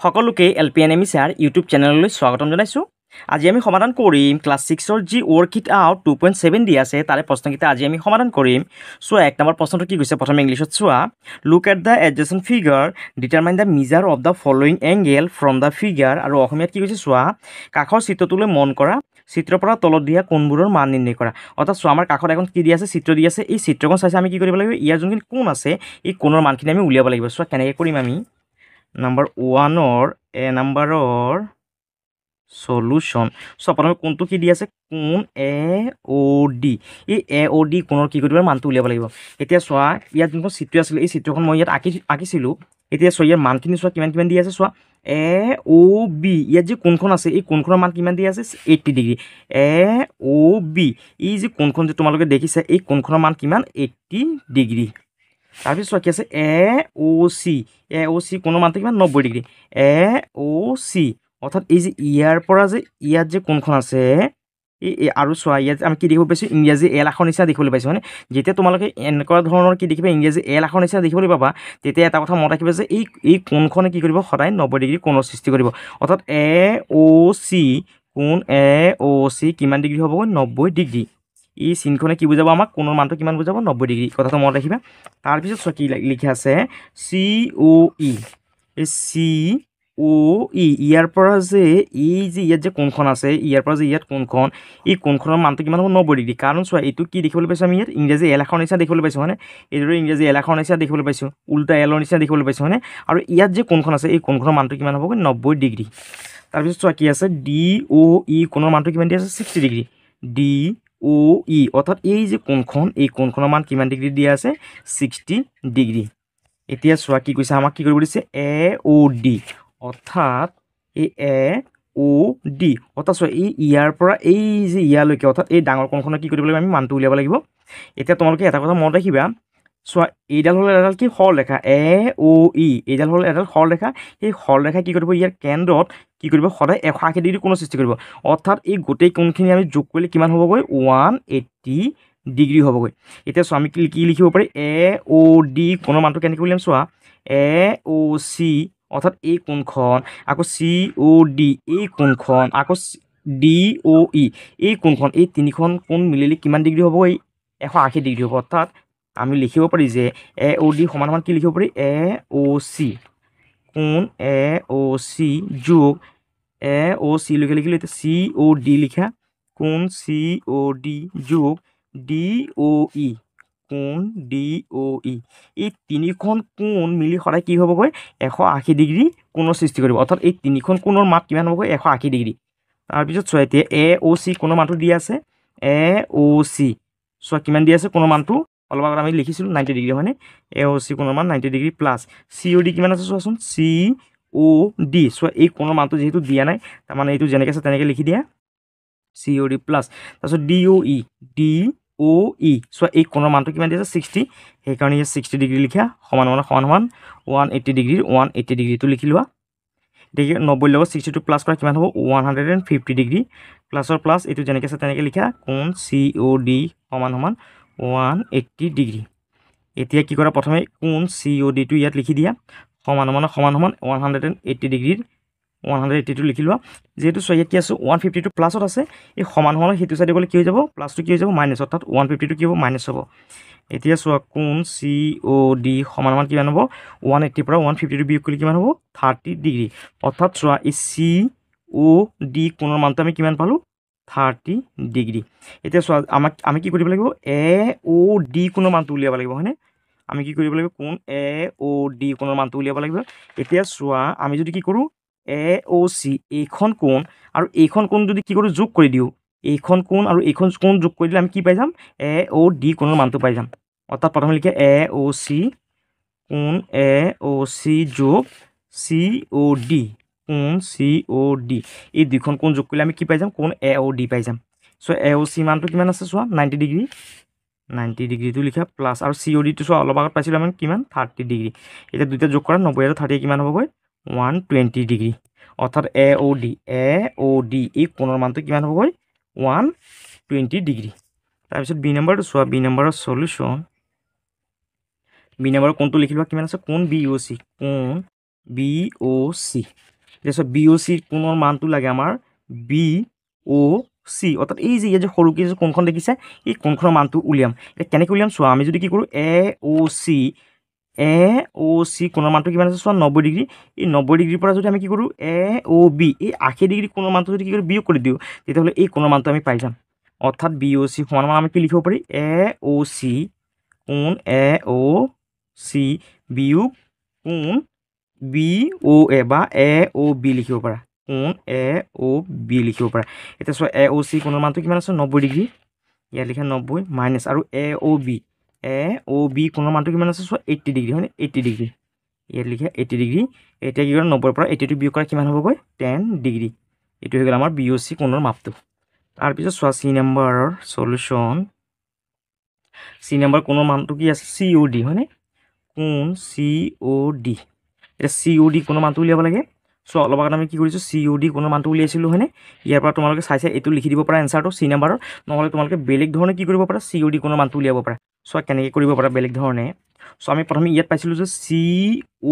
সকলোকে LPNME sir YouTube চ্যানেললৈ স্বাগতম জনাইছোঁ। আজি আমি সমাধান কৰিম ক্লাছ 6ৰ যি ৱৰ্কশিট আউট 2.7 দি আছে তাৰে প্ৰশ্নকেইটা আজি আমি সমাধান কৰিম। চোৱা এক নম্বৰ প্ৰশ্নটো কি কৈছে প্ৰথমে ইংলিছত চোৱা। Look at the adjacent figure determine the measure of the following angle from the figure. আৰু অসমীয়াত কি কৈছে চোৱা, কাষৰ চিত্ৰটোলৈ মন কৰা, চিত্ৰৰ পৰা তলত দিয়া কোণবোৰৰ মান নিৰ্ণয় কৰা। অৰ্থাৎ চোৱা আমাৰ কাষত এখন কি দি আছে, চিত্ৰ দি আছে। এই চিত্ৰখন চাইছে আমি কি কৰিব লাগিব, ইয়াৰ যোনখিনি কোণ আছে এই কোণৰ মানখিনি আমি উলিয়াব লাগিব। চোৱা কেনেকৈ কৰিম আমি। নাম্বাৰ 1 এ নাম্বাৰৰ সলিউশন। সো প্ৰথমে কোণটো কি দি আছে, কোণ AOD। এই AOD কোণৰ কি কৰিব মানটো উলিয়াব লাগিব। এতিয়া চোৱা ইয়াত যোনখন চিত্ৰ আছিলে এই চিত্ৰখন মই ইয়াত আঁকিছিলোঁ। এতিয়া চোৱা ইয়াৰ মানখিনি চোৱা কিমান কিমান দি আছে। চোৱা AOB ইয়াত যি কোণখন আছে এই কোণখনৰ মান কিমান দি আছে, 80 ডিগ্ৰী। AOB এই যি কোণখন যে তোমালোকে দেখিছা এই কোণখনৰ মান কিমান, 80 ডিগ্ৰী। তাৰপিছত চোৱা কি আছে AOC কোণৰ মানটো কিমান, 90 ডিগ্ৰী। AOC অৰ্থাৎ এই যে ইয়াৰ পৰা যে ইয়াত যে কোণখন আছে এই আৰু চোৱা ইয়াত আমি কি দেখিব পাইছোঁ, ইংৰাজী এল আখৰ নিচিনা দেখিবলৈ পাইছোঁ হয়নে। যেতিয়া তোমালোকে এনেকুৱা ধৰণৰ কি দেখিবা, ইংৰাজী এল আখৰ নিচিনা দেখিবলৈ পাবা, তেতিয়া এটা কথা মনত ৰাখিবা যে এই কোণখনে কি কৰিব, সদায় 90 ডিগ্ৰী কোণৰ সৃষ্টি কৰিব। অৰ্থাৎ AOC কোণ AOC কিমান ডিগ্ৰী হ'ব, 90 ডিগ্ৰী। এই চিনখনে কি বুজাব আমাক, কোণৰ মানটো কিমান বুজাব, 90 ডিগ্ৰী। কথাটো মনত ৰাখিবা। তাৰপিছত চোৱা কি লিখা আছে, COE। এই COE ইয়াৰ পৰা যে এই যে ইয়াত যে কোণখন আছে, ইয়াৰ পৰা যে ইয়াত কোণখন, এই কোণখনৰ মানটো কিমান হ'ব, 90 ডিগ্ৰী। কাৰণ চোৱা এইটো কি দেখিবলৈ পাইছোঁ আমি ইয়াত, ইংৰাজী এল আখৰ নিচিনা দেখিবলৈ পাইছোঁ হয়নে। এইদৰে ইংৰাজী এল আখৰ নিচিনা দেখিবলৈ পাইছোঁ, উল্টা এলৰ নিচিনা দেখিবলৈ পাইছোঁ হয়নে। আৰু ইয়াত যে কোণখন আছে এই কোণখনৰ মানটো কিমান হ'ব, 90 ডিগ্ৰী। তাৰপিছত চোৱা কি আছে, DOE কোণৰ মানটো কিমান দি আছে, 60 ডিগ্ৰী। DOE অৰ্থাৎ এই যে কোণখন এই কোণখনৰ মান কিমান ডিগ্ৰী দিয়া আছে, 60 ডিগ্ৰী। এতিয়া চোৱা কি কৈছে, আমাক কি কৰিব দিছে, AOD অৰ্থাৎ এই AOD অৰ্থাৎ চোৱা এই ইয়াৰ পৰা এই যে ইয়ালৈকে অৰ্থাৎ এই ডাঙৰ কোণখনৰ কি কৰিব লাগিব, আমি মানটো উলিয়াব লাগিব। এতিয়া তোমালোকে এটা কথা মনত ৰাখিবা, চোৱা এইডাল হ'ল এডাল কি সৰলৰেখা, AOE এইডাল হ'ল এডাল সৰলৰেখা। সেই সৰলৰেখা কি কৰিব, ইয়াৰ কেন্দ্ৰত কি কৰিব, সদায় 180 ডিগ্ৰী কোণৰ সৃষ্টি কৰিব। অৰ্থাৎ এই গোটেই কোণখিনি আমি যোগ কৰিলে কিমান হ'বগৈ, 180 ডিগ্ৰী হ'বগৈ। এতিয়া চোৱা আমি কি লিখিব পাৰি, AOD কোণৰ মানটো কেনেকৈ উলিয়াম চোৱা, AOC অৰ্থাৎ এই কোণখন, আকৌ COD এই কোণখন, আকৌ DOE এই কোণখন, এই তিনিখন কোণ মিলিলে কিমান ডিগ্ৰী হ'ব, এই 180 ডিগ্ৰী হ'ব। অৰ্থাৎ আমি লিখিব পাৰি যে AOD সমান সমান কি লিখিব পাৰি, AOC কোণ AOC যোগ AOC লৈকে লিখিলোঁ। এতিয়া COD লিখা, কোণ COD যোগ DOE কোণ DOE এই তিনিখন কোণ মিলি সদায় কি হ'বগৈ, 180 ডিগ্ৰী কোণৰ সৃষ্টি কৰিব। অৰ্থাৎ এই তিনিখন কোণৰ মান কিমান হ'বগৈ, 180 ডিগ্ৰী। তাৰপিছত চোৱা এতিয়া AOC কোণৰ মানটো দি আছে, AOC চোৱা কিমান দি আছে কোণৰ মানটো, অলপ আগত আমি লিখিছিলোঁ 90 ডিগ্ৰী হয়নে। AOC কোণৰ মান 90 ডিগ্ৰী প্লাছ COD কিমান আছে চোৱাচোন, COD চোৱা এই কোণৰ মানটো যিহেতু দিয়া নাই তাৰমানে এইটো যেনেকৈ আছে তেনেকৈ লিখি দিয়া, COD প্লাছ তাৰপিছত DOE চোৱা এই কোণৰ মানটো কিমান দি আছে, 60, সেইকাৰণে ইয়াত 60 ডিগ্ৰী লিখা, সমান সমান 180 ডিগ্ৰীৰ 180 ডিগ্ৰীটো লিখি লোৱা। দেখি 90 লগত 62 প্লাছ কৰা কিমান হ'ব, 150 ডিগ্ৰী প্লাছৰ প্লাছ এইটো যেনেকৈ আছে তেনেকৈ লিখা, কোণ COD সমান 180 ডিগ্ৰী। এতিয়া কি কৰা, প্ৰথমে কোণ CODটো ইয়াত লিখি দিয়া, সমান 180 ডিগ্ৰীৰ 180টো লিখি লোৱা। যিহেতু চোৱা ইয়াত কি আছে, 150টো প্লাছত আছে, এই সমান সেইটো চাইডে গ'লে কি হৈ যাব, প্লাছটো কি হৈ যাব, মাইনাছ, অৰ্থাৎ 150টো কি হ'ব, মাইনাছ হ'ব। এতিয়া চোৱা কোণ COD সমান কিমান হ'ব, 180 পৰা 150টো বিয়োগ কৰিলে কিমান হ'ব, 30 ডিগ্ৰী। অৰ্থাৎ চোৱা এই COD কোণৰ মানটো আমি কিমান পালোঁ, 30 ডিগ্ৰী। এতিয়া চোৱা আমি কি কৰিব লাগিব, AOD কোণৰ মানটো উলিয়াব লাগিব হয়নে। আমি কি কৰিব লাগিব, কোণ AOD কোণৰ মানটো উলিয়াব লাগিব। এতিয়া চোৱা আমি যদি কি কৰোঁ, AOC এইখন কোণ আৰু এইখন কোণ যদি কি কৰোঁ, যোগ কৰি দিওঁ, এইখন কোণ আৰু এইখন কোণ যোগ কৰি দিলে আমি কি পাই যাম, AOD কোণৰ মানটো পাই যাম। অৰ্থাৎ প্ৰথমে লিখে AOC কোণ AOC যোগ COD কোণ COD এই দুইখন কোণ যোগ কৰিলে আমি কি পাই যাম, কোণ AOD পাই যাম। চ' AOC মানটো কিমান আছে চোৱা, 90 ডিগ্ৰী, 90 ডিগ্ৰীটো লিখা প্লাছ আৰু CODটো চোৱা অলপ আগত পাইছিলোঁ আমি কিমান, 30 ডিগ্ৰী। এতিয়া দুইটা যোগ কৰা 90 আৰু 30 কিমান হ'বগৈ, 120 ডিগ্ৰী। অৰ্থাৎ AOD এই কোণৰ মানটো কিমান হ'বগৈ, 120 ডিগ্ৰী। তাৰপিছত বি নম্বৰটো চোৱা, বি নম্বৰৰ সলিউশ্যন, বি নম্বৰৰ কোণটো লিখি লোৱা কিমান আছে, কোণ BOC, কোণ BOC এতিয়া চোৱা বি অ' চি কোণৰ মানটো লাগে আমাৰ বি অ' চি, অৰ্থাৎ এই যে ইয়াত যে সৰুকৈ যে কোণখন দেখিছে এই কোণখনৰ মানটো উলিয়াম। এতিয়া কেনেকৈ উলিয়াম চোৱা, আমি যদি কি কৰোঁ এ অ' চি কোণৰ মানটো কিমান আছে চোৱা 90 ডিগ্ৰী। এই 90 ডিগ্ৰীৰ পৰা যদি আমি কি কৰোঁ এ অ' বি এই 80 ডিগ্ৰী কোণৰ মানটো যদি কি কৰোঁ বিয়োগ কৰি দিওঁ, তেতিয়াহ'লে এই কোণৰ মানটো আমি পাই যাম। অৰ্থাৎ বি অ' চি সমান আমি কি লিখিব পাৰি এ অ' চি কোণ এ অ' চি বিয়োগ কোণ বি অ' এ বা এ অ' বি লিখিব পাৰা, কোণ এ অ' বি লিখিব পাৰা। এতিয়া চোৱা এ অ' চি কোণৰ মানটো কিমান আছে 90 ডিগ্ৰী, ইয়াত লিখা 90 মাইনাছ আৰু এ অ' বি কোণৰ মানটো কিমান আছে চোৱা 80 ডিগ্ৰী হয়নে, 80 ডিগ্ৰী ইয়াত লিখা 80 ডিগ্ৰী। এতিয়া কি কৰিম 90ৰ পৰা 80টো বিয়োগ কৰা কিমান হ'বগৈ 10 ডিগ্ৰী। এইটো হৈ গ'ল আমাৰ বি অ' চি কোণৰ মাপটো। তাৰপিছত চোৱা চি নাম্বাৰৰ চলিউশ্যন, চি নাম্বাৰ কোণৰ মানটো কি আছে চি অ' ডি হয়নে, কোণ চি অ' ডি। এতিয়া চি অ' ডি কোণৰ মানটো উলিয়াব লাগে। চ' অলপ আগত আমি কি কৰিছোঁ চি অ' ডি কোণৰ মানটো উলিয়াইছিলোঁ হয়নে। ইয়াৰ পৰা তোমালোকে চাই এইটো লিখি দিব পাৰা এনচাৰটো চি নাম্বাৰৰ, নহ'লে তোমালোকে বেলেগ ধৰণে কি কৰিব পাৰা চি অ' ডি কোণৰ মানটো উলিয়াব পাৰা। চ' কেনেকৈ কৰিব পাৰা বেলেগ ধৰণে, চ' আমি প্ৰথমে ইয়াত পাইছিলোঁ যে চি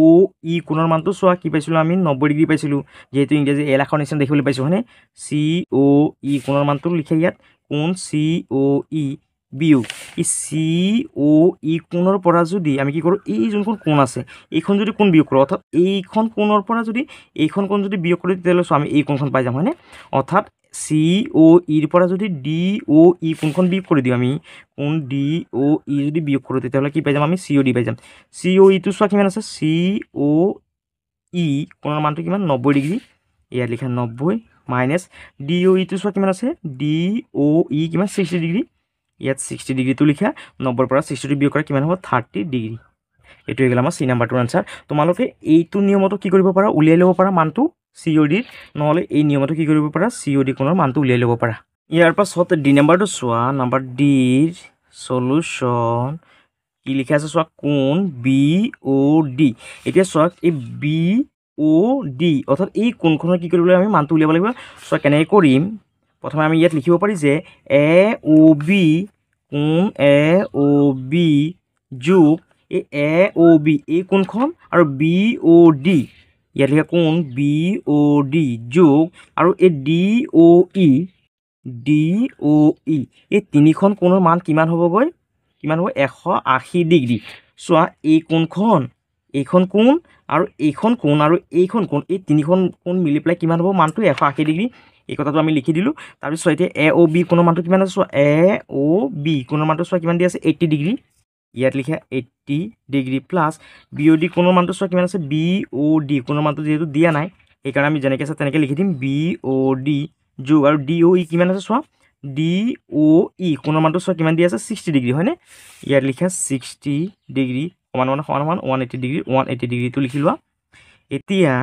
অ' ই কোণৰ মানটো চোৱা কি পাইছিলোঁ আমি 90 ডিগ্ৰী পাইছিলোঁ, যিহেতু ইংৰাজী এল আখৰ নিচিনা দেখিবলৈ পাইছোঁ হয়নে। চি অ' ই কোণৰ মানটো লিখে ইয়াত কোণ চি অ' ই বিয়োগ এই চি অ' ই কোণৰ পৰা যদি আমি কি কৰোঁ এই যোনখন কোণ আছে এইখন যদি কোণ বিয়োগ কৰোঁ, অৰ্থাৎ এইখন কোণৰ পৰা যদি এইখন কোণ যদি বিয়োগ কৰোঁ তেতিয়াহ'লে চোৱা আমি এই কোণখন পাই যাম হয়নে। অৰ্থাৎ চি অ' ইৰ পৰা যদি ডি অ' ই কোণখন বিয়োগ কৰি দিওঁ, আমি কোণ ডি অ' ই যদি বিয়োগ কৰোঁ তেতিয়াহ'লে কি পাই যাম আমি চি অ' ডি পাই যাম। চি অ' ইটো চোৱা কিমান আছে চি অ' ই কোণৰ মানটো কিমান 90 ডিগ্ৰী, ইয়াত লিখা 90 মাইনাছ ডি অ' ইটো চোৱা কিমান আছে ডি অ' ই কিমান 60 ডিগ্ৰী, ইয়াত 60 ডিগ্ৰীটো লিখা 90ৰ পৰা 60টো বিয়োগ কৰা কিমান হ'ব 30 ডিগ্ৰী। এইটো হৈ গ'ল আমাৰ চি নাম্বাৰটোৰ আনচাৰ। তোমালোকে এইটো নিয়মতো কি কৰিব পাৰা উলিয়াই ল'ব পাৰা মানটো চি অ' ডিৰ, নহ'লে এই নিয়মতো কি কৰিব পাৰা চি অ' ডি কোণৰ মানটো উলিয়াই ল'ব পাৰা। ইয়াৰ পাছত ডি নাম্বাৰটো চোৱা, নাম্বাৰ ডিৰ চলিউশ্যন কি লিখা আছে চোৱা কোণ বি অ' ডি। এতিয়া চোৱা এই বি অ' ডি অৰ্থাৎ এই কোণখনৰ কি কৰিবলৈ আমি মানটো উলিয়াব লাগিব। চোৱা কেনেকৈ কৰিম, প্ৰথমে আমি ইয়াত লিখিব পাৰি যে এ অ' বি কোণ এ অ' বি যোগ এই এ অ' বি এই কোণখন আৰু বি অ' ডি ইয়াত লিখা কোণ বি অ' ডি যোগ আৰু এই ডি অ' ই এই তিনিখন কোণৰ মান কিমান হ'বগৈ, কিমান হ'ব 180 ডিগ্ৰী। চোৱা এই কোণখন এইখন কোণ আৰু এইখন কোণ আৰু এইখন কোণ এই তিনিখন কোণ মিলি পেলাই কিমান হ'ব মানটো 180 ডিগ্ৰী। এই কথাটো আমি লিখি দিলোঁ। তাৰপিছত এতিয়া এ অ' বি কোণৰ মানটো কিমান আছে চোৱা এ অ' বি কোণৰ মানটো চোৱা কিমান দি আছে 80 ডিগ্ৰী, ইয়াত লিখা 80 ডিগ্ৰী প্লাছ বি অ' ডি কোণৰ মানটো চোৱা কিমান আছে বি অ' ডি কোণৰ মানটো যিহেতু দিয়া নাই সেইকাৰণে আমি যেনেকৈ আছে তেনেকৈ লিখি দিম বি অ' ডি যোগ আৰু ডি অ' ই কিমান আছে চোৱা ডি অ' ই কোণৰ মানটো চোৱা কিমান দি আছে 60 ডিগ্ৰী হয়নে, ইয়াত লিখা 60 ডিগ্ৰী সমান 180 ডিগ্ৰী 180 ডিগ্ৰীটো লিখি লোৱা। এতিয়া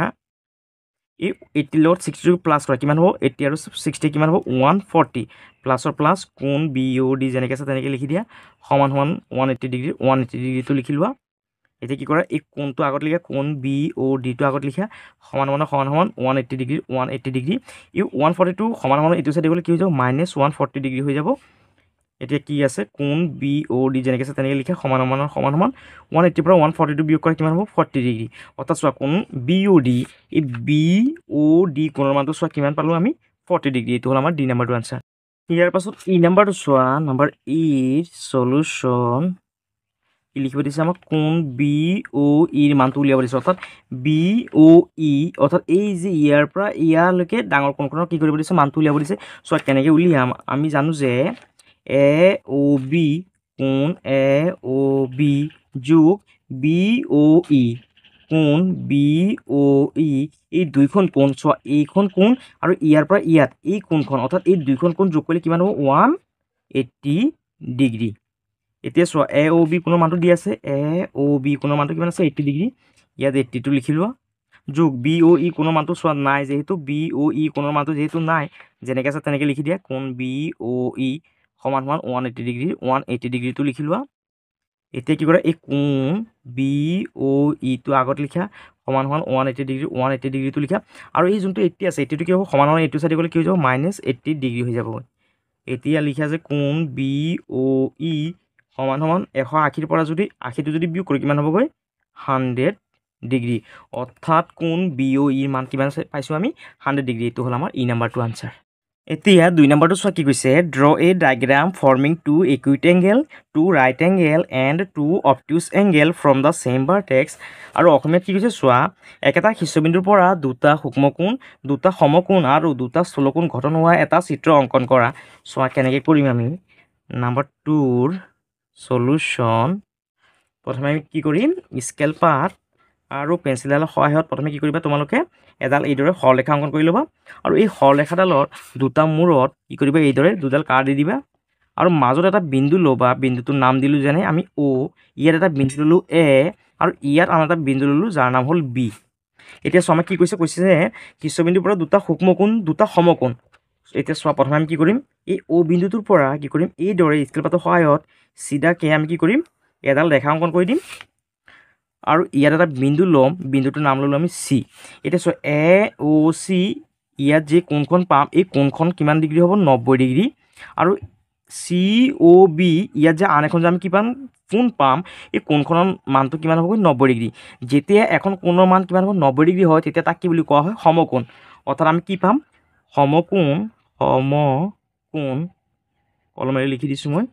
এই 80 লগত 60 প্লাছ কৰা কিমান হ'ব 80 আৰু 60 কিমান হ'ব 140 প্লাছৰ প্লাছ কোণ বি অ' ডি যেনেকৈ আছে তেনেকৈ লিখি দিয়া সমান 180 ডিগ্ৰী 180 ডিগ্ৰীটো লিখি লোৱা। এতিয়া কি কৰা এই কোণটো আগত লিখা কোণ বি অ' ডিটো আগত লিখা সমান 180 ডিগ্ৰী 180 ডিগ্ৰী এই 140টো সমান এইটো চাইডে গ'লে কি হৈ যাব -140 ডিগ্ৰী হৈ যাব। এতিয়া কি আছে কোণ বি অ' ডি যেনেকৈ আছে তেনেকৈ লিখা সমান 180 পৰা 140টো বিয়োগ কৰা কিমান হ'ব 40 ডিগ্ৰী। অৰ্থাৎ চোৱা কোণ বি অ' ডি এই বি অ' ডি কোণৰ মানটো চোৱা কিমান পালোঁ আমি 40 ডিগ্ৰী। এইটো হ'ল আমাৰ ডি নাম্বাৰটো আনচাৰ। ইয়াৰ পাছত ই নাম্বাৰটো চোৱা, নাম্বাৰ ইৰ চলিউশ্যন কি লিখিব দিছে আমাক কোণ বি অ' ইৰ মানটো উলিয়াব দিছে। অৰ্থাৎ বি অ' ই অৰ্থাৎ এই যে ইয়াৰ পৰা ইয়ালৈকে ডাঙৰ কোণখনৰ কি কৰিব দিছে মানটো উলিয়াব দিছে। চোৱা কেনেকৈ উলিয়াম, আমি জানো যে এ অ' বি কোণ এ অ' বি যোগ বি অ' ই কোণ বি অ' ই এই দুইখন কোণ চোৱা এইখন কোণ আৰু ইয়াৰ পৰা ইয়াত এই কোণখন অৰ্থাৎ এই দুইখন কোণ যোগ কৰিলে কিমান হ'ব 180 ডিগ্ৰী। এতিয়া চোৱা এ অ' বি কোণৰ মানটো দি আছে এ অ' বি কোণৰ মানটো কিমান আছে 80 ডিগ্ৰী, ইয়াত 80টো লিখি লোৱা যোগ বি অ' ই কোণৰ মানটো চোৱা নাই যিহেতু বি অ' ই কোণৰ মানটো যিহেতু নাই যেনেকৈ আছে তেনেকৈ লিখি দিয়া কোণ বি অ' ই সমান 180 ডিগ্ৰী 180 ডিগ্ৰীটো লিখি লোৱা। এতিয়া কি কৰা এই কোণ বি অ' ইটো আগত লিখা সমান 180 ডিগ্ৰী 180 ডিগ্ৰীটো লিখা আৰু এই যোনটো 80 আছে 80টো কি হ'ব সমান এইটো চাইডে গ'লে কি হৈ যাব -80 ডিগ্ৰী হৈ যাব। এতিয়া লিখা যে কোণ বি অ' ই সমান 180ৰ পৰা যদি 80টো যদি বিয়োগ কৰোঁ কিমান হ'বগৈ 100 ডিগ্ৰী অৰ্থাৎ কোণ BOEৰ মান কিমান পাইছোঁ আমি 100 ডিগ্ৰী এইটো হ'ল আমাৰ ই নাম্বাৰটো আনচাৰ এতিয়া 2 নম্বৰটো চোৱা কি কৈছে draw a diagram forming 2 acute angle 2 right angle and 2 obtuse angle from the same vertex আৰু অসমীয়াত কি কৈছে চোৱা একেটা শীৰ্ষবিন্দুৰ পৰা দুটা সূক্ষ্মকোণ দুটা সমকোণ আৰু দুটা স্থূলকোণ গঠন হোৱা এটা চিত্ৰ অংকন কৰা চোৱা কেনেকৈ কৰিম আমি নাম্বাৰ 2ৰ সলিউশ্যন প্ৰথমে আমি কি কৰিম স্কেল পাত আৰু পেঞ্চিলডালৰ সহায়ত প্ৰথমে কি কৰিবা তোমালোকে এডাল এইদৰে সৰলৰেখা অংকন কৰি ল'বা আৰু এই সৰলৰেখাডালৰ দুটা মূৰত কি কৰিবা এইদৰে দুডাল কাঁড় দি দিবা আৰু মাজত এটা বিন্দু ল'বা বিন্দুটোৰ নাম দিলোঁ যেনে আমি O ইয়াত এটা বিন্দু ল'লোঁ A আৰু ইয়াত আন এটা বিন্দু ল'লোঁ যাৰ নাম হ'ল B এতিয়া চোৱা আমাক কি কৈছে যে শীৰ্ষবিন্দুৰ পৰা দুটা সূক্ষ্মকোণ দুটা সমকোণ এতিয়া চোৱা প্ৰথমে আমি কি কৰিম এই O বিন্দুটোৰ পৰা কি কৰিম এইদৰে স্কেল পাতৰ সহায়ত চিধাকে আমি কি কৰিম এডাল ৰেখা অংকন কৰি দিম আৰু ইয়াত এটা বিন্দু ল'ম বিন্দুটোৰ নাম ল'লোঁ আমি C এতিয়া চোৱা AOC ইয়াত যে কোণখন পাম এই কোণখন কিমান ডিগ্ৰী হ'ব 90 ডিগ্ৰী আৰু COB ইয়াত যে আন এখন যে আমি কি পাম কোণ পাম এই কোণখনৰ মানটো কিমান হ'ব 90 ডিগ্ৰী যেতিয়া এখন কোণৰ মান কিমান হ'ব 90 ডিগ্ৰী হয় তেতিয়া তাক কি বুলি কোৱা হয় সমকোণ অৰ্থাৎ আমি কি পাম সমকোণ কলমেৰে লিখি দিছোঁ মই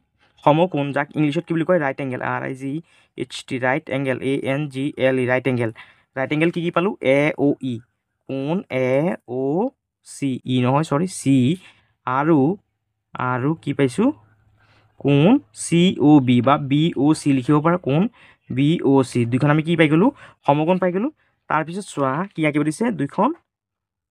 সমকোণ যাক ইংলিছত কি বুলি কয় right angle RIGHT right angle ANGLE right angle কি পালোঁ AOE কোণ AOC ই নহয় চৰি C আৰু কি পাইছোঁ কোণ COB বা BOC লিখিব পাৰা কোণ BOC দুইখন আমি কি পাই গ'লোঁ সমকোণ পাই গ'লোঁ তাৰপিছত চোৱা কি আঁকিব দিছে দুইখন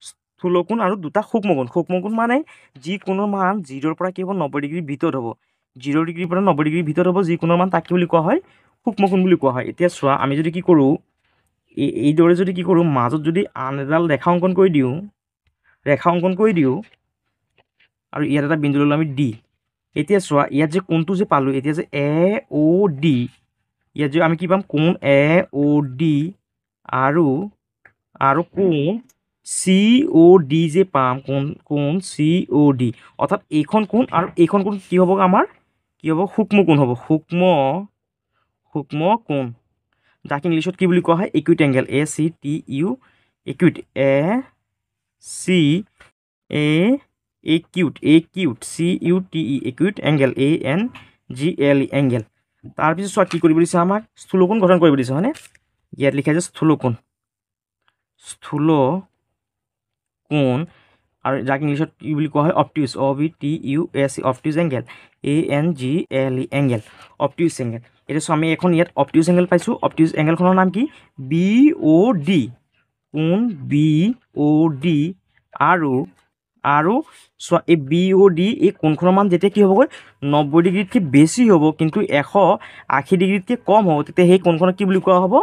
স্থূলকোণ আৰু দুটা সূক্ষ্মকোণ মানে যি কোণৰ মান 0ৰ পৰা কি হ'ব 90 ডিগ্ৰীৰ ভিতৰত হ'ব 0 ডিগ্ৰীৰ পৰা 90 ডিগ্ৰীৰ ভিতৰত হ'ব যি কোণৰ মান তাক কি বুলি কোৱা হয় সূক্ষ্মকোণ বুলি কোৱা হয় এতিয়া চোৱা আমি যদি কি কৰোঁ এইদৰে যদি কি কৰোঁ মাজত যদি আন এডাল ৰেখা অংকন কৰি দিওঁ আৰু ইয়াত এটা বিন্দু ল'লোঁ আমি D এতিয়া চোৱা ইয়াত যে কোণটো যে পালোঁ এতিয়া যে AOD ইয়াত যে আমি কি পাম কোণ AOD আৰু কোণ COD যে পাম কোণ COD অৰ্থাৎ এইখন কোণ আৰু এইখন কোণ কি হ'ব আমাৰ কি হ'ব সূক্ষ্মকোণ হ'ব সূক্ষ্মকোণ যাক ইংলিছত কি বুলি কোৱা হয় acute angle ACTU acute acute CUTE acute angle ANGLE angle তাৰপিছত চোৱা কি কৰিব দিছে আমাক স্থূলকোণ গঠন কৰিব দিছে হয়নে ইয়াত লিখা আছে স্থূলকোণ আৰু যাক ইংলিছত কি বুলি কোৱা হয় obtuse OBTUS obtuse angle ANGLE angle obtuse angle এতিয়া চোৱা আমি এখন ইয়াত অবটিউজ এংগেল পাইছোঁ অবটিউজ এংগেলখনৰ নাম কি BOD কোণ BOD আৰু চোৱা এই BOD এই কোণখনৰ মান যেতিয়া কি হ'বগৈ 90 ডিগ্ৰীতকৈ বেছি হ'ব কিন্তু 180 ডিগ্ৰীতকৈ কম হ'ব তেতিয়া সেই কোণখনক কি বুলি কোৱা হ'ব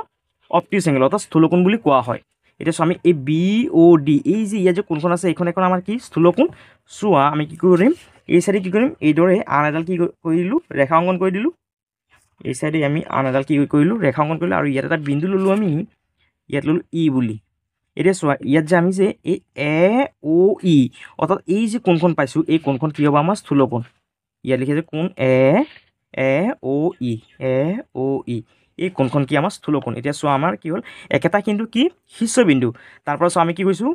অবটিউজ এংগেল অৰ্থাৎ স্থূলকোণ বুলি কোৱা হয় এতিয়া চোৱা আমি এই BOD এই যে ইয়াত যে কোণখন আছে এইখন এখন আমাৰ কি স্থূলকোণ চোৱা আমি কি কৰিম এই চাইডে কি কৰিম এইদৰে আন এডাল কি কৰি দিলোঁ ৰেখা অংকন কৰি দিলোঁ এই চাইডে আমি আন এডাল কি কৰিলোঁ ৰেখা অংকন কৰিলোঁ আৰু ইয়াত এটা বিন্দু ল'লোঁ আমি ইয়াত ল'লোঁ E বুলি এতিয়া চোৱা ইয়াত যে আমি যে এই AOE অৰ্থাৎ এই যে কোণখন পাইছোঁ এই কোণখন কি হ'ব আমাৰ স্থূলকোণ ইয়াত লিখে যে কোণ AOE এই কোণখন কি আমাৰ স্থূলকোণ এতিয়া চোৱা আমাৰ কি হ'ল একেটা কিন্তু কি শীৰ্ষবিন্দু তাৰপৰা চোৱা আমি কি কৰিছোঁ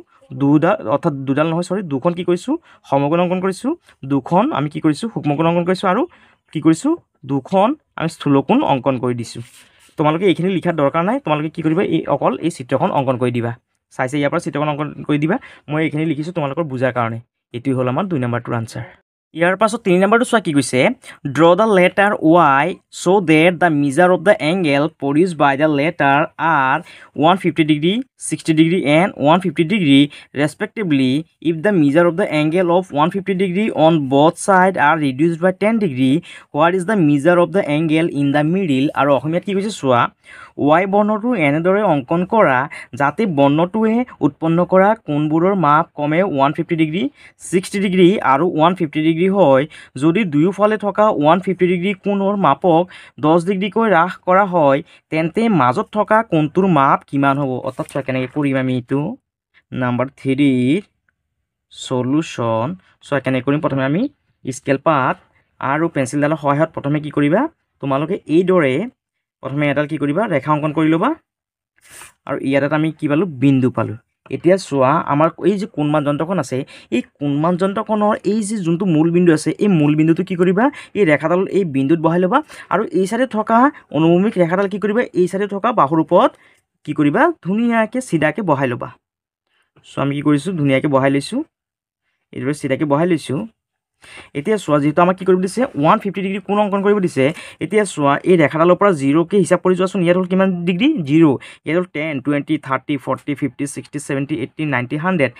দুখন কি কৰিছোঁ সমকোণ অংকন কৰিছোঁ দুখন আমি কি কৰিছোঁ সূক্ষ্মকোণ অংকন কৰিছোঁ আৰু কি কৰিছোঁ দুখন আমি স্থূলকোণ অংকন কৰি দিছোঁ তোমালোকে এইখিনি লিখাৰ দৰকাৰ নাই তোমালোকে কি কৰিবা অকল এই চিত্ৰখন অংকন কৰি দিবা চাইছে ইয়াৰ পৰা চিত্ৰখন অংকন কৰি দিবা মই এইখিনি লিখিছোঁ তোমালোকৰ বুজাৰ কাৰণে এইটোৱে হ'ল আমাৰ 2 নম্বৰটোৰ আনচাৰ ইয়াৰ পাছত 3 নম্বৰটো চোৱা কি কৈছে draw the letter Y so that the measure of the angle produced by the letter are 150 degree 60 degree and 150 degree respectively if the measure of the angle of 150 degree on both sides are reduced by 10 degree what is the measure of the angle in the middle আৰু অসমীয়াত কি কৈছে চোৱা Y বৰ্ণটো এনেদৰে অংকন কৰা যাতে বৰ্ণটোৱে উৎপন্ন কৰা কোণবোৰৰ মাপ কমেও 150 ডিগ্ৰী 60 ডিগ্ৰী আৰু 150 ডিগ্ৰী হয় যদি দুয়োফালে থকা 150 ডিগ্ৰী কোণৰ মাপক 10 ডিগ্ৰীকৈ হ্ৰাস কৰা হয় তেন্তে মাজত থকা কোণটোৰ মাপ কিমান হ'ব অৰ্থাৎ চোৱা কেনেকৈ কৰিম আমি এইটো নাম্বাৰ 3 সলিউশ্যন চোৱা কেনেকৈ কৰিম প্ৰথমে আমি স্কেল পাত আৰু পেঞ্চিলডালৰ সহায়ত প্ৰথমে কি কৰিবা তোমালোকে এইদৰে প্ৰথমে এডাল কি কৰিবা ৰেখা অংকন কৰি ল'বা আৰু ইয়াত এটা আমি কি পালোঁ বিন্দু পালোঁ এতিয়া চোৱা আমাৰ এই যে কোণমান যন্ত্ৰখন আছে এই কোণমান যন্ত্ৰখনৰ এই যে যোনটো মূল বিন্দু আছে এই মূল বিন্দুটো কি কৰিবা এই ৰেখাডাল এই বিন্দুত বহাই ল'বা আৰু এই চাইডে থকা অনুভূমিক ৰেখাডাল কি কৰিবা এই চাইডে থকা বাহুৰ ওপৰত কি কৰিবা ধুনীয়াকৈ চিধাকৈ বহাই ল'বা চ' আমি কি কৰিছোঁ ধুনীয়াকৈ বহাই লৈছোঁ এইদৰে চিধাকৈ বহাই লৈছোঁ এতিয়া চোৱা যেহেতু আমাক কি কৰিব দিছে 150 ডিগ্ৰী কোণ অংকন কৰিব দিছে এতিয়া চোৱা এই ৰেখাডালৰ পৰা 0কে হিচাপ কৰি যোৱাচোন ইয়াত হ'ল কিমান ডিগ্ৰী 0 ইয়াত হ'ল 10 20 30 40 50 60 70 80 90 100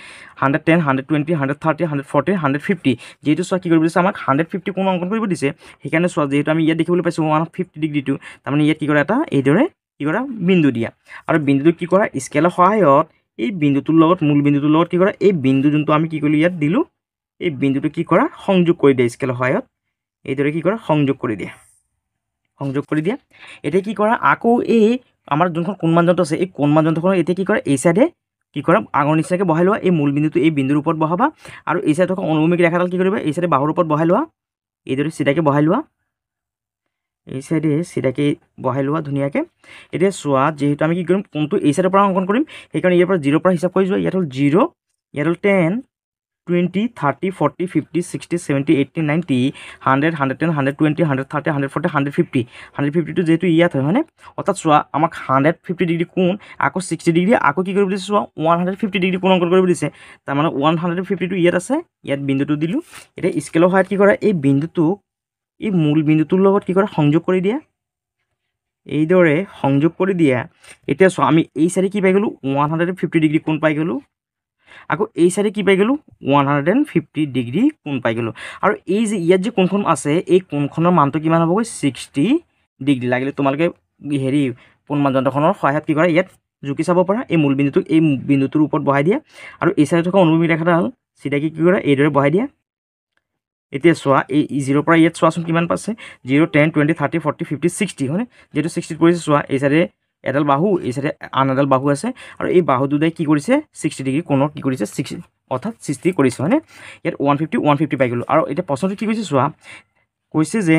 110 120 130 140 150 যেহেতু চোৱা কি কৰিব দিছে আমাক 150 কোণ অংকন কৰিব দিছে সেইকাৰণে চোৱা যেহেতু আমি ইয়াত দেখিবলৈ পাইছোঁ 150 ডিগ্ৰীটো তাৰমানে ইয়াত কি কৰা এটা এইদৰে কি কৰা বিন্দু দিয়া আৰু বিন্দুটো কি কৰা স্কেলৰ সহায়ত এই বিন্দুটোৰ লগত মূল বিন্দুটোৰ লগত কি কৰা এই বিন্দু যোনটো আমি কি কৰিলোঁ ইয়াত দিলোঁ এই বিন্দুটো কি কৰা সংযোগ কৰি দিয়া স্কেলৰ সহায়ত এইদৰে কি কৰা সংযোগ কৰি দিয়া এতিয়া কি কৰা আকৌ এই আমাৰ যোনখন কোণমান যন্ত্ৰ আছে এই কোণমান যন্ত্ৰখনৰ এতিয়া কি কৰা এই চাইডে কি কৰা আগৰ নিচিনাকৈ বহাই লোৱা এই মূল বিন্দুটো এই বিন্দুৰ ওপৰত বহাবা আৰু এই চাইডে থকা অনুভূমিক ৰেখাডাল কি কৰিবা এই চাইডে বাহুৰ ওপৰত বহাই লোৱা এইদৰে চিধাকৈ বহাই লোৱা এই চাইডে চিধাকৈ বহাই লোৱা ধুনীয়াকৈ এতিয়া চোৱা যেহেতু আমি কি কৰিম কোণটো এই চাইডৰ পৰা অংকন কৰিম সেইকাৰণে ইয়াৰ পৰা 0 পৰা হিচাপ কৰি যোৱা ইয়াত হ'ল 0 ইয়াত হ'ল 10 20 30 40 50 60 70 80 90 100 110 120 130 140 150 150টো যেহেতু ইয়াত হয় হয়নে অৰ্থাৎ চোৱা আমাক 150 ডিগ্ৰী কোণ আকৌ 60 ডিগ্ৰী আকৌ কি কৰিব দিছে চোৱা 150 ডিগ্ৰী কোণ অংকন কৰিব দিছে তাৰমানে 150টো ইয়াত আছে ইয়াত বিন্দুটো দিলোঁ এতিয়া স্কেলৰ সহায়ত কি কৰা এই বিন্দুটোক এই মূল বিন্দুটোৰ লগত কি কৰা সংযোগ কৰি দিয়া এইদৰে সংযোগ কৰি দিয়া এতিয়া চোৱা আমি এই চাইডে কি পাই গ'লোঁ 150 ডিগ্ৰী কোণ পাই গ'লোঁ আকৌ এই চাইডে কি পাই গ'লোঁ 150 ডিগ্ৰী কোণ পাই গ'লোঁ আৰু এই যে ইয়াত যে কোণখন আছে এই কোণখনৰ মানটো কিমান হ'বগৈ 60 ডিগ্ৰী লাগিলে তোমালোকে হেৰি কোণমান যন্ত্ৰখনৰ সহায়ত কি কৰা ইয়াত জুকি চাব পাৰা এই মূল বিন্দুটোক এই বিন্দুটোৰ ওপৰত বহাই দিয়া আৰু এই চাইডে থকা অনুভূমিক ৰেখাডাল চিধাকৈ কি কৰা এইদৰে বহাই দিয়া এতিয়া চোৱা এই 0 পৰা ইয়াত চোৱাচোন কিমান পাইছে 0 10 20 30 40 50 60 হয়নে যেহেতু 60 পৰিছে চোৱা এই চাইডে এডাল বাহু এই চাইডে আন এডাল বাহু আছে আৰু এই বাহু দুটাই কি কৰিছে 60 ডিগ্ৰী কোণৰ কি কৰিছে 60 অৰ্থাৎ সৃষ্টি কৰিছে হয়নে ইয়াত 150 পাই গ'লোঁ আৰু এতিয়া প্ৰশ্নটো কি কৈছে চোৱা কৈছে যে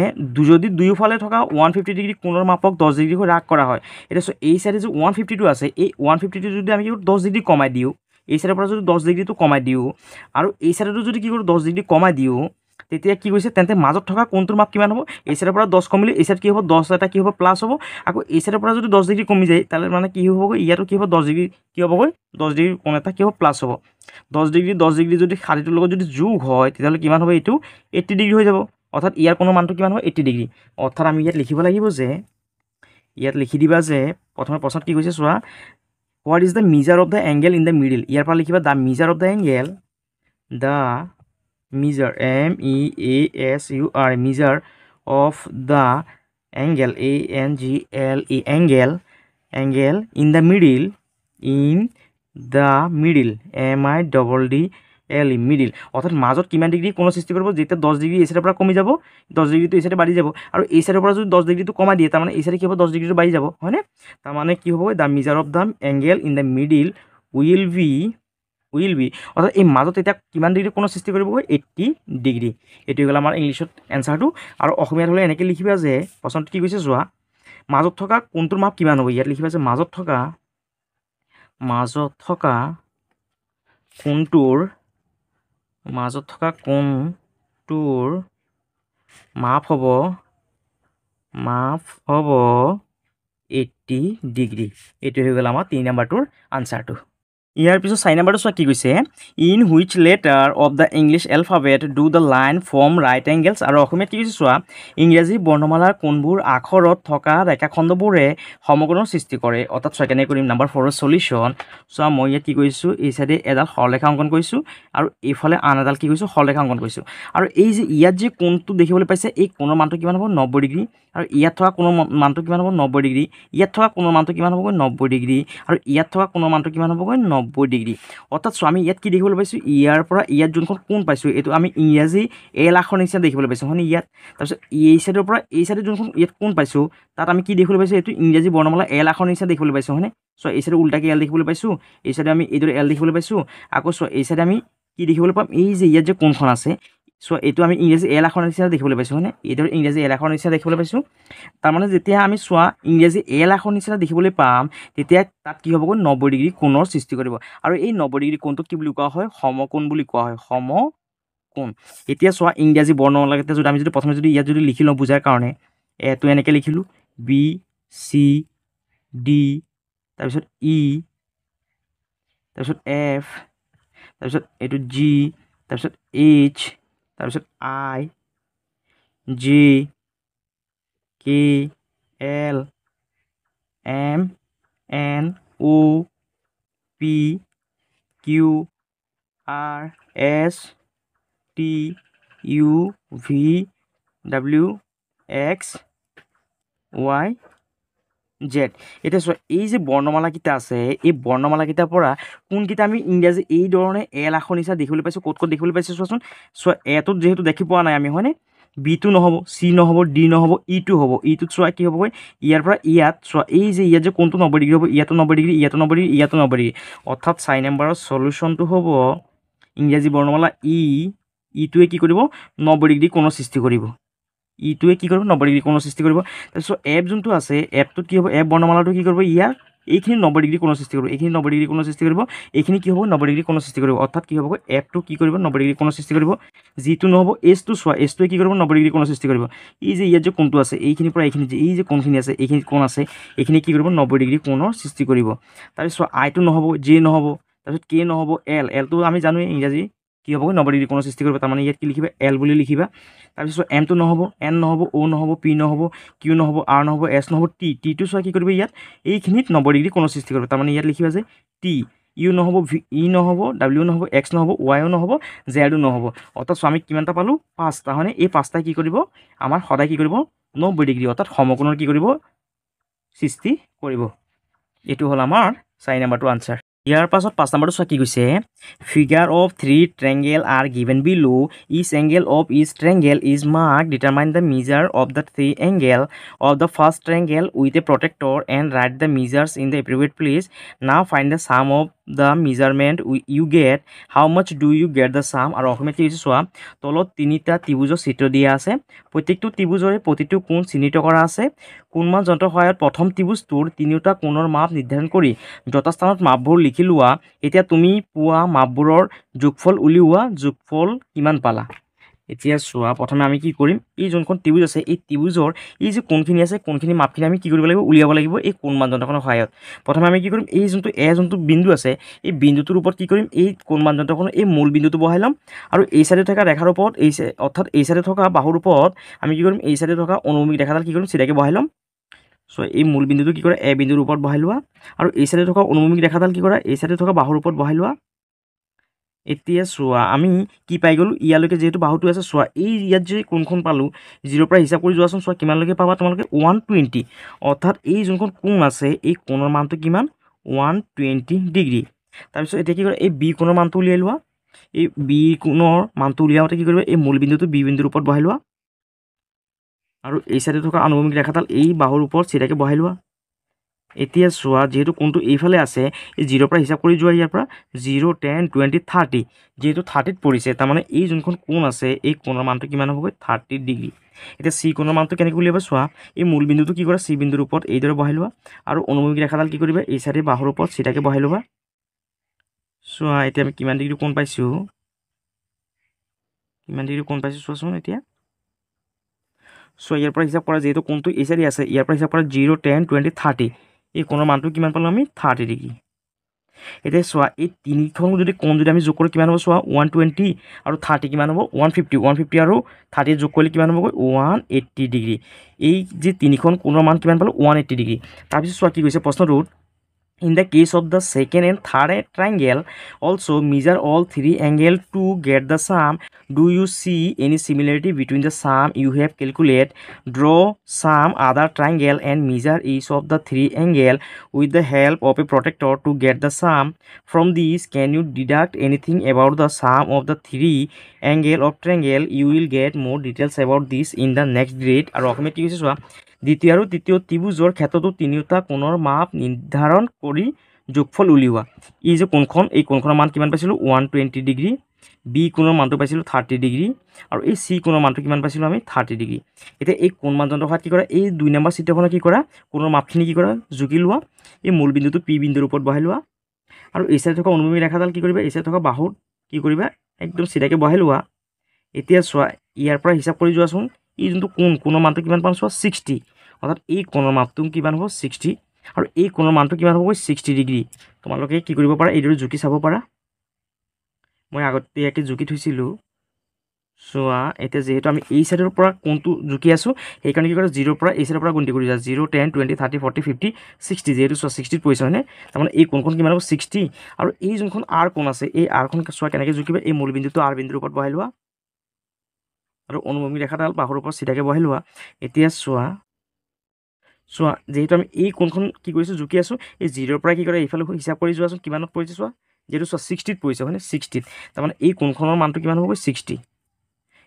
যদি দুয়োফালে থকা 150 ডিগ্ৰী কোণৰ মাপক 10 ডিগ্ৰী হৈ হ্ৰাস কৰা হয় এতিয়া চোৱা এই চাইডে যে 150টো আছে এই 150টো যদি আমি 10 ডিগ্ৰী কমাই দিওঁ এই চাইডৰ পৰা যদি 10 ডিগ্ৰীটো কমাই দিওঁ আৰু এই চাইডতো যদি কি কৰোঁ 10 ডিগ্ৰী কমাই দিওঁ তেতিয়া কি কৈছে তেন্তে মাজত থকা কোণটোৰ মাপ কিমান হ'ব এই চাইডৰ পৰা 10 কমিলে এই চাইড কি হ'ব 10 এটা কি হ'ব প্লাছ হ'ব আকৌ এই চাইডৰ পৰা যদি 10 ডিগ্ৰী কমি যায় তাহলে মানে কি হ'বগৈ ইয়াতো কি হ'ব 10 ডিগ্ৰী কি হ'বগৈ 10 ডিগ্ৰী কোণ এটা কি হ'ব প্লাছ হ'ব 10 ডিগ্ৰী যদি খালিটোৰ লগত যদি যোগ হয় তেতিয়াহ'লে কিমান হ'ব এইটো 80 ডিগ্ৰী হৈ যাব অৰ্থাৎ ইয়াৰ কোণৰ মানটো কিমান হ'ব 80 ডিগ্ৰী অৰ্থাৎ আমি ইয়াত লিখিব লাগিব যে ইয়াত লিখি দিবা যে প্ৰথমে প্ৰশ্নত কি কৈছে চোৱা what is the measure of the angle in the middle ইয়াৰ পৰা লিখিবা the measure of the angle the measure MEASUR measure of the angle ANGLE angle in the middle MIDDLE middle অর্থাৎ মাজত কিমান ডিগ্ৰী কোণ সৃষ্টি কৰিব যেতিয়া 10 ডিগ্ৰী এই সাইডৰ পৰা কমি যাব 10 ডিগ্ৰীটো এই সাইডে বাঢ়ি যাব আৰু এই সাইডৰ পৰা যদি 10 ডিগ্ৰীটো কমাই দিয়ে তাৰ মানে এই সাইডে কি হ'ব 10 ডিগ্ৰীটো বাঢ়ি যাব হয়নে তাৰ মানে কি হ'ব the measure of the angle in the middle will be অৰ্থাৎ এই মাজত এটা কিমান ডিগ্ৰী কোণ সৃষ্টি কৰিব 80 ডিগ্ৰী এটো হ'ল আমাৰ ইংলিছত এনসাৰটো আৰু অসমীয়াত হ'লে এনেকৈ লিখিবা যে প্ৰশ্নটো কি কৈছে চোৱা মাজত থকা কোণটোৰ মাপ কিমান হ'ব ইয়াত লিখিবা যে মাজত থকা কোণটোৰ মাপ হ'ব 80 ডিগ্ৰী এটো হৈ গ'ল আমাৰ 3 নম্বৰটোৰ আনসাৰটো ইয়াৰ পিছত 4 নম্বৰটো চোৱা কি কৈছে in which letter of the English alphabet do the line form right angles আৰু অসমীয়াত কি কৈছে চোৱা ইংৰাজী বৰ্ণমালাৰ কোনবোৰ আখৰত থকা ৰেখাখণ্ডবোৰে সমকোণৰ সৃষ্টি কৰে অৰ্থাৎ চোৱা কেনে কৰিম নম্বৰ 4 সলিউশন চোৱা মই ইয়াত কি কৰিছোঁ এই চাইডে এডাল সৰলৰেখা অংকন কৰিছোঁ আৰু এইফালে আন এডাল কি কৰিছোঁ সৰলৰেখা অংকন কৰিছোঁ আৰু এই যে ইয়াত যে কোণটো দেখিবলৈ পাইছে এই কোণৰ মানটো কিমান হ'ব 90 ডিগ্ৰী আৰু ইয়াত থকা কোণৰ মানটো কিমান হ'ব 90 ডিগ্ৰী ইয়াত থকা কোণৰ মানটো কিমান হ'ব 90 ডিগ্ৰী আৰু ইয়াত থকা কোণৰ মানটো কিমান হ'ব 90 ডিগ্ৰী অৰ্থাৎ চোৱা আমি ইয়াত কি দেখিবলৈ পাইছোঁ ইয়াৰ পৰা ইয়াত যোনখন কোণ পাইছোঁ এইটো আমি ইংৰাজী এল আখৰ নিচিনা দেখিবলৈ পাইছোঁ হয়নে ইয়াত তাৰপিছত এই চাইডৰ পৰা এই চাইডে যোনখন ইয়াত কোণ পাইছোঁ তাত আমি কি দেখিবলৈ পাইছোঁ এইটো ইংৰাজী বৰ্ণমালা এল আখৰ নিচিনা দেখিবলৈ পাইছোঁ হয়নে চোৱা এই চাইডে উল্টাকৈ এল দেখিবলৈ পাইছোঁ এই চাইডে আমি এইদৰে এল দেখিবলৈ পাইছোঁ আকৌ চোৱা এই চাইডে আমি কি দেখিবলৈ পাম এই যে ইয়াত যে কোণখন আছে সো এইটো আমি ইংৰাজী এল আখৰৰ নিচিনা দেখিবলৈ পাইছোঁ হয়নে এইদৰে ইংৰাজী এল আখৰৰ নিচিনা দেখিবলৈ পাইছোঁ তাৰমানে যেতিয়া আমি চোৱা ইংৰাজী এল আখৰৰ নিচিনা দেখিবলৈ পাম তেতিয়া তাত কি হ'বগৈ 90 ডিগ্ৰী কোণৰ সৃষ্টি কৰিব আৰু এই 90 ডিগ্ৰী কোণটোক কি বুলি কোৱা হয় সমকোণ বুলি কোৱা হয় সমকোণ এতিয়া চোৱা ইংৰাজী বৰ্ণমালাকেইটা যদি আমি যদি প্ৰথমে যদি ইয়াত যদি লিখি লওঁ বুজাৰ কাৰণে এটো এনেকৈ লিখিলোঁ বি চি ডি তাৰপিছত ই তাৰপিছত এফ তাৰপিছত এইটো জি তাৰপিছত এইচ তাৰপিছত I J K L M N O' P Q R S T U V W X Y Z এতিয়া চোৱা এই যে বৰ্ণমালাকেইটা আছে এই বৰ্ণমালাকেইটাৰ পৰা কোনকেইটা আমি ইংৰাজী এই ধৰণে এল আখৰ নিচিনা দেখিবলৈ পাইছোঁ ক'ত দেখিবলৈ পাইছোঁ চোৱাচোন চোৱা এটোত যিহেতু দেখি পোৱা নাই আমি হয়নে বিটো নহ'ব চি নহ'ব ডি নহ'ব ইটো হ'ব ইটোত চোৱা কি হ'বগৈ ইয়াৰ পৰা ইয়াত চোৱা এই যে ইয়াত যে কোনটো 90 ডিগ্ৰী হ'ব ইয়াতো 90 ডিগ্ৰী ইয়াতো 90 ডিগ্ৰী ইয়াতো 90 ডিগ্ৰী অৰ্থাৎ 4 নম্বৰৰ সলিউশ্যনটো হ'ব ইংৰাজী বৰ্ণমালা ইটোৱে কি কৰিব 90 ডিগ্ৰী কোণৰ সৃষ্টি কৰিব ইটোৱে কি কৰিব 90 ডিগ্ৰী কোণৰ সৃষ্টি কৰিব তাৰপিছত এফ যোনটো আছে এফটোত কি হ'ব এফ বৰ্ণমালাটো কি কৰিব ইয়াৰ এইখিনি 90 ডিগ্ৰী কোণৰ সৃষ্টি কৰিব এইখিনি 90 ডিগ্ৰী কোণৰ সৃষ্টি কৰিব এইখিনি কি হ'ব 90 ডিগ্ৰী কোণৰ সৃষ্টি কৰিব অৰ্থাৎ কি হ'বগৈ এফটো কি কৰিব 90 ডিগ্ৰী কোণৰ সৃষ্টি কৰিব যিটো নহ'ব এছটো চোৱা এছটোৱে কি কৰিব 90 ডিগ্ৰী কোণৰ সৃষ্টি কৰিব এই যে ইয়াত যে কোণটো আছে এইখিনিৰ পৰা এইখিনি যে এই যে কোণখিনি আছে এইখিনি কোণ আছে এইখিনি কি কৰিব 90 ডিগ্ৰী কোণৰ সৃষ্টি কৰিব তাৰপিছত চোৱা আইটো নহ'ব জে নহ'ব তাৰপিছত কে নহ'ব এলটো আমি জানোৱে ইংৰাজী কি হ'বগৈ 90 ডিগ্ৰী কোণৰ সৃষ্টি কৰিব তাৰমানে ইয়াত কি লিখিবা এল বুলি লিখিবা তাৰপিছত এমটো নহ'ব এন নহ'ব অ' নহ'ব পি নহ'ব কিউ নহ'ব আৰ নহ'ব এছ নহ'ব টিটো চোৱা কি কৰিব ইয়াত এইখিনিত 90 ডিগ্ৰী কোণৰ সৃষ্টি কৰিব তাৰমানে ইয়াত লিখিবা যে টি ইউ নহ'ব ই নহ'ব ডাব্লিউ নহ'ব এক্স নহ'ব ৱাইও নহ'ব জেডো নহ'ব অৰ্থাৎ চোৱা আমি কিমানটা পালোঁ 5টা হয়নে এই 5টাই কি কৰিব আমাৰ সদায় কি কৰিব 90 ডিগ্ৰী অৰ্থাৎ সমকোণৰ কি কৰিব সৃষ্টি কৰিব এইটো হ'ল আমাৰ 4 নম্বৰটো আনচাৰ ইয়াৰ পাছত 5 নম্বৰটো চোৱা কি কৈছে figure of 3 triangle are given below each angle of each triangle is mark determine the measure of the 3 angle of the first triangle with a protractor and write the measures in the appropriate place now find the sum of the measurement you get how much do you get the sum আৰু অসমীয়াত কি হৈছে চোৱা তলত 3টা ত্ৰিভুজৰ চিত্ৰ দিয়া আছে প্ৰত্যেকটো ত্ৰিভুজৰে প্ৰতিটো কোণ চিহ্নিত কৰা আছে কোণমাপ যন্ত্ৰৰ সহায়ত প্ৰথম ত্ৰিভুজটোৰ 3টা কোণৰ মাপ নিৰ্ধাৰণ কৰি যথাস্থানত মাপবোৰ লিখি লোৱা এতিয়া তুমি পোৱা মাপবোৰৰ যোগফল উলিওৱা যোগফল কিমান পালা এতিয়া চোৱা প্ৰথমে আমি কি কৰিম এই যোনখন ত্ৰিভুজ আছে এই ত্ৰিভুজৰ এই যে কোণখিনি আছে কোণখিনি মাপখিনি আমি কি কৰিব লাগিব উলিয়াব লাগিব এই কোণমাপ যন্ত্ৰখনৰ সহায়ত প্ৰথমে আমি কি কৰিম এই যোনটো বিন্দু আছে এই বিন্দুটোৰ ওপৰত কি কৰিম এই কোণমাপ যন্ত্ৰখনৰ এই মূল বিন্দুটো বহাই ল'ম আৰু এই চাইডে থকা ৰেখাৰ ওপৰত অৰ্থাৎ এই চাইডে থকা বাহুৰ ওপৰত আমি কি কৰিম এই চাইডে থকা অনুভূমিক ৰেখাডাল কি কৰিম চিধাকৈ বহাই ল'ম সো এই মূল বিন্দুটো কি কৰে এ বিন্দুৰ ওপৰত বহাই লোৱা আৰু এই চাইডে থকা অনুভূমিক ৰেখাডাল কি কৰা এই চাইডে থকা বাহুৰ ওপৰত বহাই লোৱা এতিয়া চোৱা আমি কি পাই গ'লোঁ ইয়ালৈকে যিহেতু বাহুটো আছে চোৱা এই ইয়াত যে কোনখন পালোঁ 0 পৰা হিচাপ কৰি যোৱাচোন চোৱা কিমানলৈকে পাবা তোমালোকে 120 অৰ্থাৎ এই যোনখন কোণ আছে এই কোণৰ মানটো কিমান 120 ডিগ্ৰী তাৰপিছত এতিয়া কি কৰে এই বি কোণৰ মানটো উলিয়াই লোৱা এই বি কোণৰ মানটো উলিয়াওঁতে কি কৰিবা এই মূল বিন্দুটো বি বিন্দুৰ ওপৰত বহাই লোৱা আৰু এই চাইডে থকা অনুভূমিক ৰেখাডাল এই বাহুৰ ওপৰত চিধাকৈ বহাই লোৱা এতিয়া চোৱা যেহেতু কোণটো এইফালে আছে এই 0 পৰা হিচাপ কৰি যোৱা ইয়াৰ পৰা 0 10 20 30 যেহেতু 30ত পৰিছে তাৰমানে এই যোনখন কোণ আছে এই কোণৰ মানটো কিমান হ'বগৈ 30 ডিগ্ৰী এতিয়া চি কোণৰ মানটো কেনেকৈ উলিয়াবা চোৱা এই মূল বিন্দুটো কি কৰা চি বিন্দুৰ ওপৰত এইদৰে বহাই লোৱা আৰু অনুভূমিক ৰেখাডাল কি কৰিবা এই চাইডে বাহুৰ ওপৰত চিধাকৈ বহাই ল'বা চোৱা এতিয়া আমি কিমান ডিগ্ৰী কোণ পাইছোঁ চোৱাচোন এতিয়া সো ইয়াৰ পৰা হিচাপ কৰা যেহেতু কোণটো এই চাইডে আছে ইয়াৰ পৰা হিচাপ কৰা 0 10 20 30 এই কোণৰ মানটো কিমান পালোঁ আমি 30 ডিগ্ৰী এতিয়া চোৱা এই তিনিখন যদি কোণ যদি আমি যোগ কৰোঁ কিমান হ'ব চোৱা 120 আৰু 30 কিমান হ'ব 150 আৰু 30 যোগ কৰিলে কিমান হ'বগৈ 180 ডিগ্ৰী এই যে তিনিখন কোণৰ মান কিমান পালোঁ 180 ডিগ্ৰী তাৰপিছত চোৱা কি কৈছে প্ৰশ্নটোত In the case of the second and third triangle, also measure all 3 angles to get the sum. Do you see any similarity between the sum you have calculated? Draw some other triangle and measure each of the 3 angles with the help of a protractor to get the sum. From these, can you deduct anything about the sum of the 3 angles of triangle? You will get more details about this in the next grade. আৰু অসমীয়াত কি কৈছে চোৱা দ্বিতীয় আৰু তৃতীয় ত্ৰিভুজৰ ক্ষেত্ৰতো 3টা কোণৰ মাপ নিৰ্ধাৰণ কৰি যোগফল উলিওৱা ই যে কোণখন এই কোণখনৰ মান কিমান পাইছিলোঁ 120 ডিগ্ৰী বি কোণৰ মানটো পাইছিলোঁ 30 ডিগ্ৰী আৰু এই চি কোণৰ মানটো কিমান পাইছিলোঁ আমি 30 ডিগ্ৰী এতিয়া এই কোণ মানদণ্ডৰ সহায়ত কি কৰা এই 2 নম্বৰ চিত্ৰখনত কি কৰা কোণৰ মাপখিনি কি কৰা জুকি লোৱা এই মূল বিন্দুটো পি বিন্দুৰ ওপৰত বহাই লোৱা আৰু এই চাইডে থকা অনুভূমিক ৰেখাডাল কি কৰিবা এই চাইডে থকা বাহুত কি কৰিবা একদম চিধাকৈ বহাই লোৱা এতিয়া চোৱা ইয়াৰ পৰা হিচাপ কৰি যোৱাচোন এই যোনটো কোণৰ মানটো কিমান পাম চোৱা 60 অৰ্থাৎ এই কোণৰ মাপটো কিমান হ'ব 60 আৰু এই কোণৰ মানটো কিমান হ'ব 60 ডিগ্ৰী তোমালোকে কি কৰিব পাৰা এইদৰে জুকি চাব পাৰা মই আগতীয়াকৈ জুকি থৈছিলোঁ চোৱা এতিয়া যেহেতু আমি এই চাইডৰ পৰা কোণটো জুকি আছোঁ সেইকাৰণে কি কৰে 0 পৰা এই চাইডৰ পৰা গণতি কৰি যোৱা 0 10 20 30 40 50 60 যেহেতু চোৱা 60ত পৰিছে হয়নে তাৰমানে এই কোণখন কিমান হ'ব 60 আৰু এই যোনখন আৰ কোণ আছে এই আৰখন চোৱা কেনেকৈ জুকিবা এই মূল বিন্দুটো আৰ বিন্দুৰ ওপৰত বহাই লোৱা আৰু অনুভূমিক ৰেখাডাল বাহুৰ ওপৰত চিধাকৈ বহাই লোৱা এতিয়া চোৱা যেহেতু আমি এই কোণখন কি কৰিছোঁ জুকি আছোঁ এই 0ৰ পৰা কি কৰে এইফালে হিচাপ কৰি যোৱাচোন কিমানত পৰিছে চোৱা যেহেতু চোৱা 60ত পৰিছে হয়নে 60ত তাৰমানে এই কোণখনৰ মানটো কিমান হ'বগৈ 60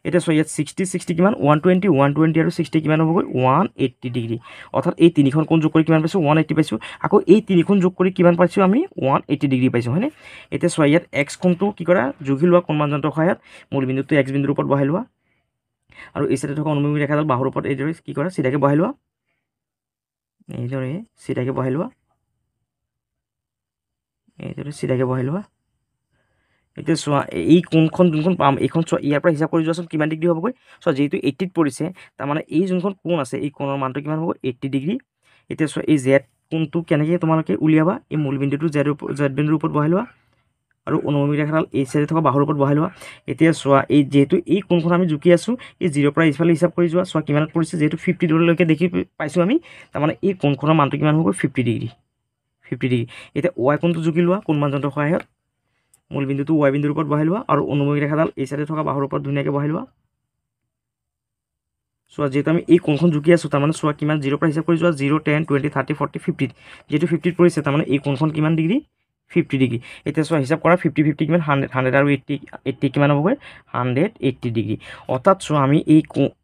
এতিয়া চোৱা ইয়াত 60 কিমান 120 আৰু 60 কিমান হ'বগৈ 180 ডিগ্ৰী অৰ্থাৎ এই তিনিখন কোণ যোগ কৰি কিমান পাইছোঁ 180 পাইছোঁ আকৌ এই তিনিখন যোগ কৰি কিমান পাইছোঁ আমি 180 ডিগ্ৰী পাইছোঁ হয়নে এতিয়া চোৱা ইয়াত এক্স কোণটো কি কৰা জুখি লোৱা কোণ মানদণ্ডৰ সহায়ত মূল বিন্দুটো এক্স বিন্দুৰ ওপৰত বহাই লোৱা আৰু এই চাইডে থকা অনুভূমিক ৰেখাডাল বাহুৰ ওপৰত এইদৰে কি কৰা চিধাকৈ বহাই লোৱা এইদৰে চিধাকৈ বহাই লোৱা এতিয়া চোৱা এই কোণখন যোনখন পাম এইখন চোৱা ইয়াৰ পৰা হিচাপ কৰি যোৱাচোন কিমান ডিগ্ৰী হ'বগৈ চোৱা যিহেতু 80ত পৰিছে তাৰমানে এই যোনখন কোণ আছে এই কোণৰ মানটো কিমান হ'ব 80 ডিগ্ৰী এতিয়া চোৱা এই জেড কোণটো কেনেকৈ তোমালোকে উলিয়াবা এই মূল বিন্দুটো জেড বিন্দুৰ ওপৰত বহাই লোৱা আৰু অনুভূমিক ৰেখাডাল এই চাইডে থকা বাহুৰ ওপৰত বহাই লোৱা এতিয়া চোৱা এই যেহেতু এই কোণখন আমি জুকি আছোঁ এই 0ৰ পৰা ইফালে হিচাপ কৰি যোৱা চোৱা কিমানত পৰিছে যিহেতু 50 ডিগ্ৰীলৈকে দেখি পাইছোঁ আমি তাৰমানে এই কোণখনৰ মানটো কিমান হ'ব 50 ডিগ্ৰী এতিয়া ৱাই কোণটো জুকি লোৱা কোণ মানদণ্ডৰ সহায়ত মূল বিন্দুটো ৱাই বিন্দুৰ ওপৰত বহাই লোৱা আৰু অনুভূমিক ৰেখাডাল এই চাইডে থকা বাহুৰ ওপৰত ধুনীয়াকৈ বহাই লোৱা চোৱা যেহেতু আমি এই কোণখন জুকি আছোঁ তাৰমানে চোৱা কিমান 0ৰ পৰা হিচাপ কৰি যোৱা 0 10 20 30 40 50 যেহেতু 50ত পৰিছে তাৰমানে এই কোণখন কিমান ডিগ্ৰী 50 ডিগ্ৰী এতিয়া চোৱা হিচাপ কৰা 50 কিমান 100 আৰু 80 কিমান হ'বগৈ 180 ডিগ্ৰী অৰ্থাৎ চোৱা আমি এই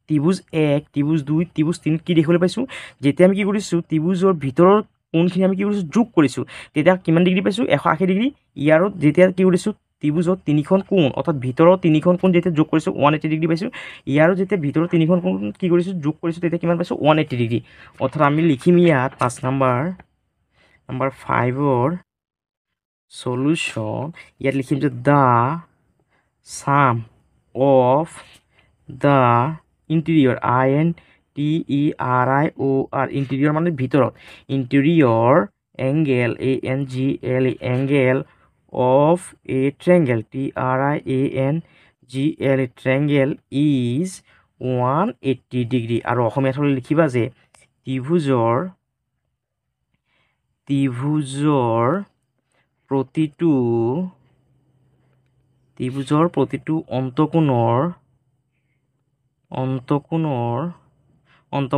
ত্ৰিভুজ 1 ত্ৰিভুজ 2 ত্ৰিভুজ 3 কি দেখিবলৈ পাইছোঁ যেতিয়া আমি কি কৰিছোঁ ত্ৰিভুজৰ ভিতৰৰ কোণখিনি আমি কি কৰিছোঁ যোগ কৰিছোঁ তেতিয়া কিমান ডিগ্ৰী পাইছোঁ 180 ডিগ্ৰী ইয়াৰত যেতিয়া কি কৰিছোঁ ত্ৰিভুজত তিনিখন কোণ অৰ্থাৎ ভিতৰৰ তিনিখন কোণ যেতিয়া যোগ কৰিছোঁ 180 ডিগ্ৰী পাইছোঁ ইয়াৰো যেতিয়া ভিতৰৰ তিনিখন কোণ কি কৰিছোঁ যোগ কৰিছোঁ তেতিয়া কিমান পাইছোঁ 180 ডিগ্ৰী অৰ্থাৎ আমি লিখিম ইয়াত 5 নম্বৰ 5ৰ সলিউশ্যন ইয়াত লিখিম যে the sum of the interior INTERIOR interior মানে ভিতৰত interior angle ANGL angle of a triangle TRIANGL triangle is 180 degree আৰু অসমীয়াত হ'লে লিখিবা যে ত্ৰিভুজৰ প্ৰতিটো অন্ত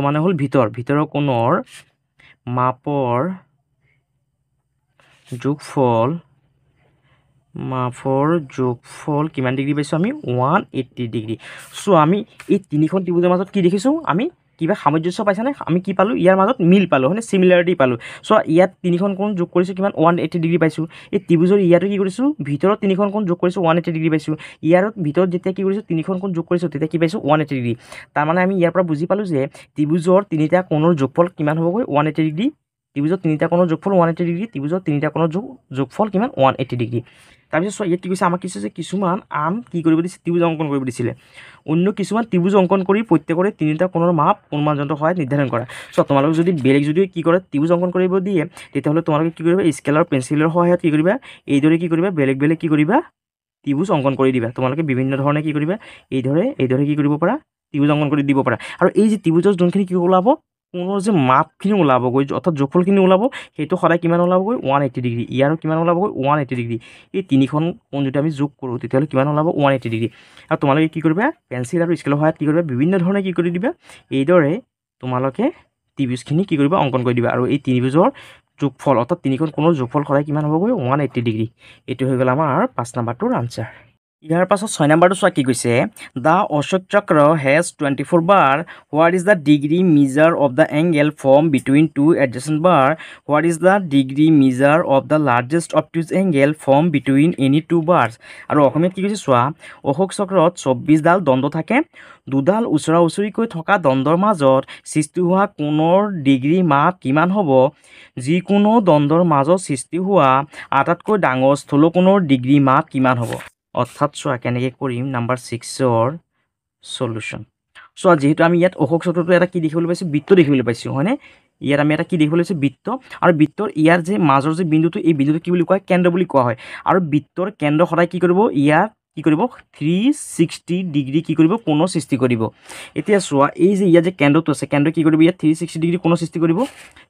মানে হ'ল ভিতৰৰ কোণৰ মাপৰ যোগফল কিমান ডিগ্ৰী পাইছোঁ আমি 180 ডিগ্ৰী চ' আমি এই তিনিখন ত্ৰিভুজৰ মাজত কি দেখিছোঁ আমি কিবা সামঞ্জস্য পাইছানে আমি কি পালোঁ ইয়াৰ মাজত মিল পালোঁ হয়নে চিমিলাৰিটি পালোঁ চ' ইয়াত তিনিখন কোণ যোগ কৰিছোঁ কিমান 180 ডিগ্ৰী পাইছোঁ এই ত্ৰিভুজৰ ইয়াতো কি কৰিছোঁ ভিতৰত তিনিখন কোণ যোগ কৰিছোঁ 180 ডিগ্ৰী পাইছোঁ ইয়াৰ ভিতৰত যেতিয়া কি কৰিছোঁ তিনিখন কোণ যোগ কৰিছোঁ তেতিয়া কি পাইছোঁ 180 ডিগ্ৰী তাৰমানে আমি ইয়াৰ পৰা বুজি পালোঁ যে ত্ৰিভুজৰ তিনিটা কোণৰ যোগফল কিমান হ'বগৈ 180 ডিগ্ৰী ত্ৰিভুজৰ তিনিটা কোণৰ যোগফল 180 ডিগ্ৰী ত্ৰিভুজৰ তিনিটা কোণৰ যোগফল কিমান 180 ডিগ্ৰী তাৰপিছত চোৱা ইয়াত কি কৈছে আমাক কৈছে যে কিছুমান কি কৰিব দিছে ত্ৰিভুজ অংকন কৰিব দিছিলে অন্য কিছুমান ত্ৰিভুজ অংকন কৰি প্ৰত্যেকৰে তিনিটা কোণৰ মাপ কোণ মানদণ্ডৰ সহায়ত নিৰ্ধাৰণ কৰা চ' তোমালোকে যদি বেলেগ যদি কি কৰে ত্ৰিভুজ অংকন কৰিব দিয়ে তেতিয়াহ'লে তোমালোকে কি কৰিবা স্কেলাৰ পেঞ্চিলৰ সহায়ত কি কৰিবা এইদৰে কি কৰিবা বেলেগ কি কৰিবা ত্ৰিভুজ অংকন কৰি দিবা তোমালোকে বিভিন্ন ধৰণে কি কৰিবা এইদৰে কি কৰিব পাৰা ত্ৰিভুজ অংকন কৰি দিব পাৰা আৰু এই যে ত্ৰিভুজৰ যোনখিনি কি ওলাব কোণৰ যে মাপখিনি ওলাবগৈ অৰ্থাৎ যোগফলখিনি ওলাব সেইটো সদায় কিমান ওলাবগৈ 180 ডিগ্ৰী ইয়াৰো কিমান ওলাবগৈ 180 ডিগ্ৰী এই তিনিখন কোণ যদি আমি যোগ কৰোঁ তেতিয়াহ'লে কিমান ওলাব 180 ডিগ্ৰী আৰু তোমালোকে কি কৰিবা পেঞ্চিল আৰু স্কেলৰ সহায়ত কি কৰিবা বিভিন্ন ধৰণে কি কৰি দিবা এইদৰে তোমালোকে ত্ৰিভুজখিনি কি কৰিবা অংকন কৰি দিবা আৰু এই ত্ৰিভুজৰ যোগফল অৰ্থাৎ তিনিখন কোণৰ যোগফল সদায় কিমান হ'বগৈ 180 ডিগ্ৰী এইটো হৈ গ'ল আমাৰ 5 নম্বৰটোৰ আনচাৰ ইয়াৰ পাছত 6 নম্বৰটো চোৱা কি কৈছে the Ashok Chakra has 24 bar what is the degree measure of the angle form between two adjacent bar what is the degree measure of the largest obtuse angle form between any two bars আৰু অসমীয়াত কি কৈছে চোৱা অশোক চক্ৰত 24ডাল দণ্ড থাকে দুডাল ওচৰা ওচৰিকৈ থকা দণ্ডৰ মাজত সৃষ্টি হোৱা কোণৰ ডিগ্ৰী মাপ কিমান হ'ব যিকোনো দণ্ডৰ মাজত সৃষ্টি হোৱা আটাইতকৈ ডাঙৰ স্থূলকোণৰ ডিগ্ৰী মাপ কিমান হ'ব অৰ্থাৎ চোৱা কেনেকৈ কৰিম নাম্বাৰ 6ৰ সলিউশ্যন চোৱা যিহেতু আমি ইয়াত অশোক চক্ৰটো এটা কি দেখিবলৈ পাইছোঁ বৃত্ত দেখিবলৈ পাইছোঁ হয়নে ইয়াত আমি এটা কি দেখিবলৈ পাইছোঁ বৃত্ত আৰু বৃত্তৰ ইয়াৰ যে মাজৰ যে বিন্দুটো এই বিন্দুটো কি বুলি কোৱা হয় কেন্দ্ৰ বুলি কোৱা হয় আৰু বৃত্তৰ কেন্দ্ৰ সদায় কি কৰিব ইয়াত কি কৰিব 360 ডিগ্ৰী কি কৰিব কোণৰ সৃষ্টি কৰিব এতিয়া চোৱা এই যে ইয়াত যে কেন্দ্ৰটো আছে কেন্দ্ৰ কি কৰিব ইয়াত 360 ডিগ্ৰী কোণৰ সৃষ্টি কৰিব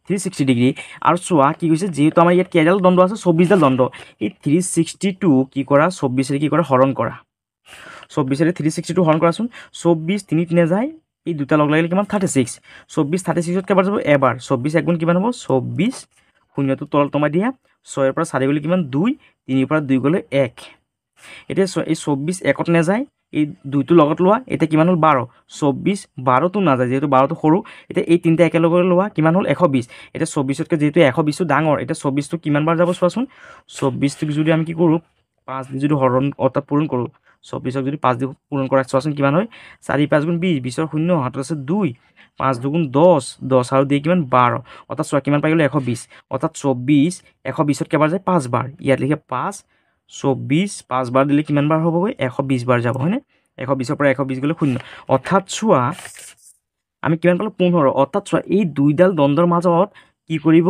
360 ডিগ্ৰী আৰু চোৱা কি কৈছে যিহেতু আমাৰ ইয়াত কেইডাল দণ্ড আছে 24ডাল দণ্ড এই 360টো কি কৰা 24ৰে কি কৰা হৰণ কৰা 24ৰে 360টো হৰণ কৰাচোন 24 তিনি তিনি যায় এই দুটা লগ লাগিলে কিমান 36 24 36ত কেইবাৰ যাব এবাৰ 24 এক গুণ কিমান হ'ব 24 শূন্যটো তলত নমাই দিয়া 6ৰ পৰা 4 গ'লে কিমান 2 3ৰ পৰা 2 গ'লে 1 এতিয়া এই 24 একত নাযায় এই দুইটো লগত লোৱা এতিয়া কিমান হ'ল 12 24 12টো নাযায় যিহেতু 12টো সৰু এতিয়া এই তিনিটা একেলগে লোৱা কিমান হ'ল 120 এতিয়া 24তকৈ যিহেতু 120টো ডাঙৰ এতিয়া 24টো কিমান বাৰ যাব চোৱাচোন 24টোক যদি আমি কি কৰোঁ 5 দি যদি হৰণ অৰ্থাৎ পূৰণ কৰোঁ 24ক যদি 5 দি পূৰণ কৰা চোৱাচোন কিমান হয় 4 5 গুণ 20 20ৰ শূন্য হাতত আছে 2 5 দুগুণ 10 10 আৰু দিয়ে কিমান 12 অৰ্থাৎ চোৱা কিমান পাই গ'লে 120 অৰ্থাৎ 24 120ত কেইবাৰ যায় 5 বাৰ ইয়াত লিখে 5 24 5 বাৰ দিলে কিমান বাৰ হ'বগৈ 120 বাৰ যাব হয়নে 120ৰ পৰা 120 গ'লে শূন্য অৰ্থাৎ চোৱা আমি কিমান পালোঁ 15 অৰ্থাৎ চোৱা এই দুইডাল দণ্ডৰ মাজত কি কৰিব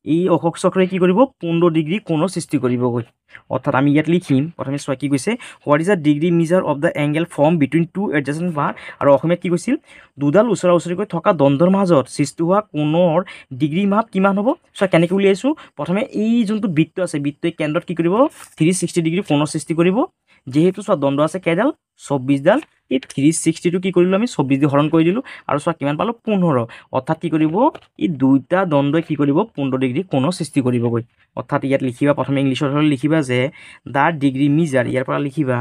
এই অশোক চক্ৰই কি কৰিব 15 ডিগ্ৰী কোণৰ সৃষ্টি কৰিবগৈ অৰ্থাৎ আমি ইয়াত লিখিম প্ৰথমে চোৱা কি কৈছে what is the degree measure of the angle form between two adjacent bar আৰু অসমীয়াত কি কৈছিল দুডাল ওচৰা ওচৰিকৈ থকা দণ্ডৰ মাজত সৃষ্টি হোৱা কোণৰ ডিগ্ৰী মাপ কিমান হ'ব চোৱা কেনেকৈ উলিয়াইছোঁ প্ৰথমে এই যোনটো বৃত্ত আছে বৃত্তই কেন্দ্ৰত কি কৰিব 360 ডিগ্ৰী কোণৰ সৃষ্টি কৰিব যেহেতু চোৱা দণ্ড আছে কেইডাল 24ডাল এই 360টো কি কৰিলোঁ আমি 24 দি হৰণ কৰি দিলোঁ আৰু চোৱা কিমান পালোঁ 15 অৰ্থাৎ কি কৰিব এই দুইটা দণ্ডই কি কৰিব 15 ডিগ্ৰী কোণৰ সৃষ্টি কৰিবগৈ অৰ্থাৎ ইয়াত লিখিবা প্ৰথমে ইংলিছত হ'লে লিখিবা যে দ্য ডিগ্ৰী মিজাৰ ইয়াৰ পৰা লিখিবা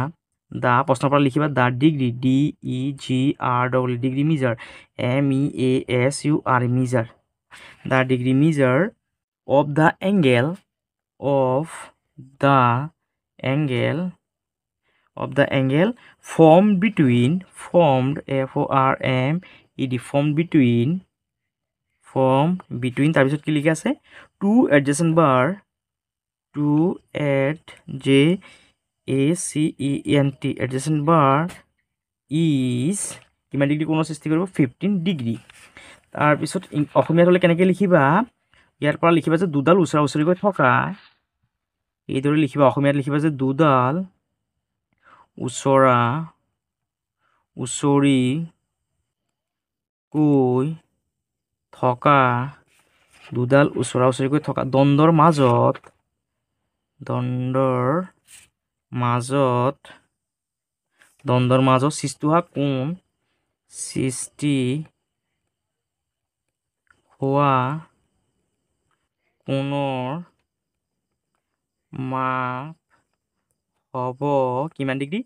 দ্য প্ৰশ্নৰ পৰা লিখিবা the degree DEGR degree measure MEASUR measure the degree measure of the angle of the angle formed between formed তাৰপিছত কি লিখা আছে two adjacent bar এডজেচেণ্ট bar is কিমান ডিগ্ৰী কোণৰ সৃষ্টি কৰিব 15 ডিগ্ৰী তাৰপিছত অসমীয়াত হ'লে কেনেকৈ লিখিবা ইয়াৰ পৰা লিখিবা যে দুডাল ওচৰা ওচৰিকৈ থকা এইদৰে লিখিবা অসমীয়াত লিখিবা যে দুডাল ওচৰা ওচৰিকৈ থকা দুডাল ওচৰা ওচৰিকৈ থকা দণ্ডৰ মাজত সৃষ্টি হোৱা কোণৰ মাপ হ'ব কিমান ডিগ্ৰী